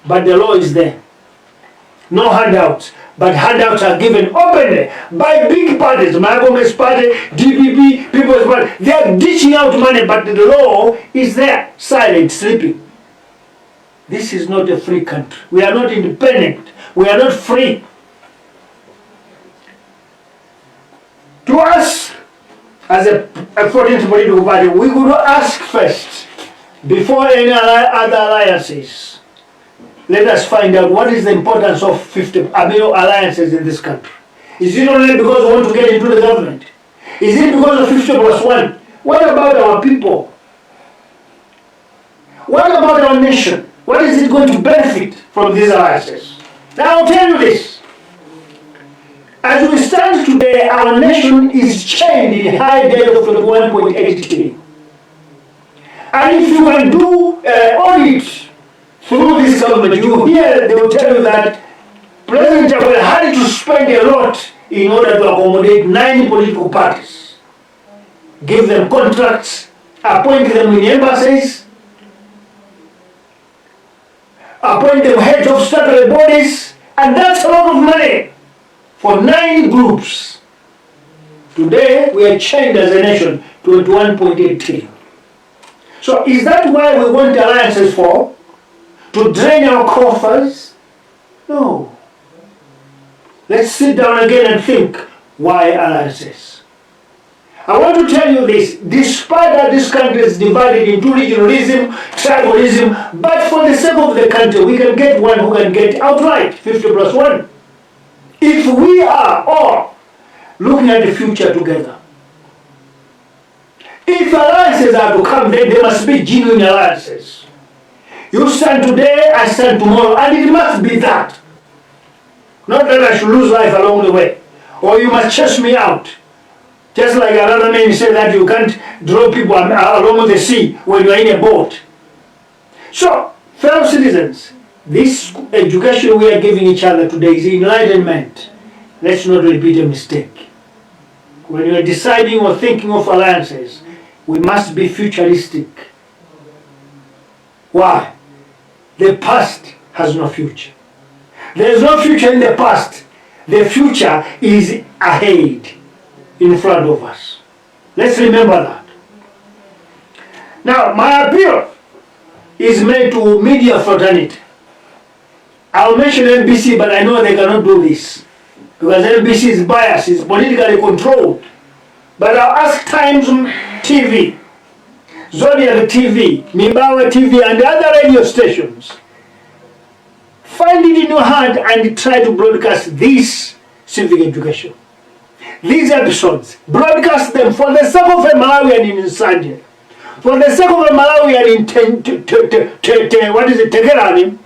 But the law is there. No handouts. But handouts are given openly by big parties, MALAWI party, DPP, People's Party. They are dishing out money, but the law is there, silent, sleeping. This is not a free country. We are not independent. We are not free. To us, as a 14th political party, we could ask first, before any other alliances, let us find out what is the importance of 50 alliances in this country. Is it only because we want to get into the government? Is it because of 50+1? What about our people? What about our nation? What is it going to benefit from these alliances? Now I'll tell you this. As we stand today, our nation is chained in high debt of 21.8 trillion. And if you can do audit through this government, you hear they will tell you that President Jabal had to spend a lot in order to accommodate 9 political parties, give them contracts, appoint them in embassies, appoint them heads of statutory bodies, and that's a lot of money for 9 groups. Today, we are chained as a nation to 21.8 trillion. So is that why we want alliances for? To drain our coffers? No. Let's sit down again and think, why alliances? I want to tell you this, despite that this country is divided into regionalism, tribalism, but for the sake of the country, we can get one who can get outright, 50+1. If we are all looking at the future together. If alliances are to come, then there must be genuine alliances. You stand today, I stand tomorrow, and it must be that. Not that I should lose life along the way, or you must chase me out. Just like another man said that you can't draw people along the sea when you are in a boat. So, fellow citizens, this education we are giving each other today is enlightenment. Let's not repeat a mistake. When you are deciding or thinking of alliances, we must be futuristic. Why? The past has no future. There is no future in the past. The future is ahead, in front of us. Let's remember that. Now, my appeal is made to media fraternity. I'll mention NBC, but I know they cannot do this because NBC is biased, is politically controlled. But I'll ask Times TV, Zodiac TV, Mimbawa TV, and the other radio stations. Find it in your heart and try to broadcast this civic education. These episodes, broadcast them for the sake of a Malawian in Sanje, for the sake of a Malawian in Tegerani,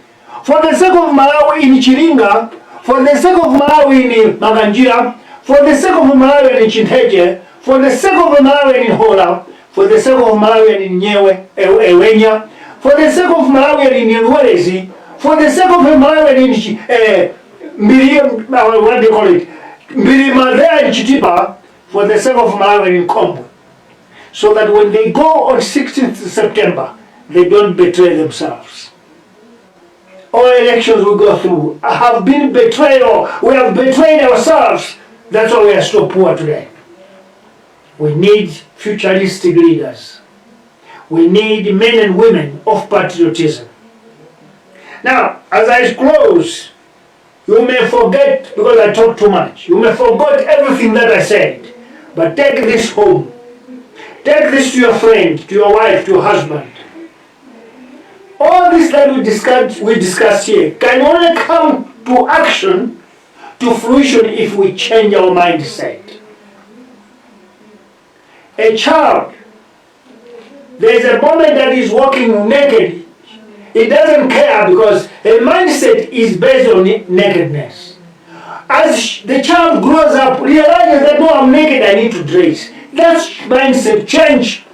for the sake of Malawi in Chiringa, for the sake of Malawi in Maganjira, for the sake of Malawian in Chinteje, for the sake of Malawian in Hola, for the sake of Malawian in Nyewe, Ewenya, for the sake of Malawian in Nwerezi, for the sake of Malawian in Miriam, what do you call it? Mirima there in Chitipa, for the sake of Malawi in Kombo, so that when they go on 16th September, they don't betray themselves. All elections we go through have been betrayed, or we have betrayed ourselves. That's why we are so poor today. We need futuristic leaders. We need men and women of patriotism. Now, as I close, you may forget, because I talk too much, you may forget everything that I said, but take this home. Take this to your friend, to your wife, to your husband. All this that we discussed here can only come to action, to fruition, if we change our mindset. A child, there is a moment that he's walking naked. He doesn't care because a mindset is based on nakedness. As the child grows up, realizes that no, I'm naked, I need to dress. That's mindset change.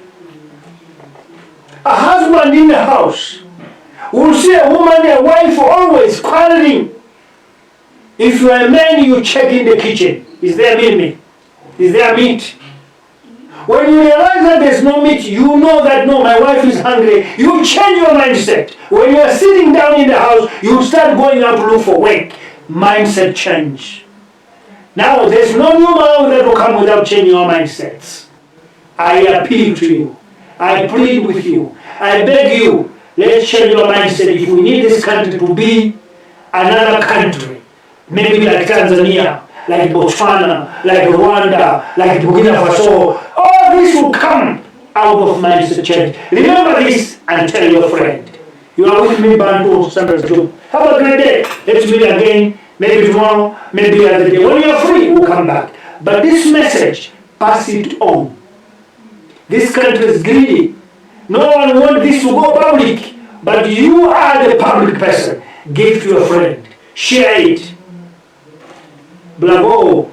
A husband in the house will see a woman, a wife, always quarreling. If you are a man, you check in the kitchen. Is there meat? Is there meat? When you realize that there's no meat, you know that no, my wife is hungry. You change your mindset. When you are sitting down in the house, you start going up to look for work. Mindset change. Now, there's no new man that will come without changing your mindsets. I appeal to you. I plead with you. I beg you, let's change your mindset. If we need this country to be another country, maybe like Tanzania, like Botswana, like Rwanda, like Burkina Faso, all this will come out of mindset change. Remember this and tell your friend. You are with me, Bantu Sanders Job. Have a great day. Let's meet again. Maybe tomorrow, maybe the other day. When you are free, we'll come back. But this message, pass it on. This country is greedy. No one wants this to go public. But you are the public person. Give to your friend. Share it. Bravo.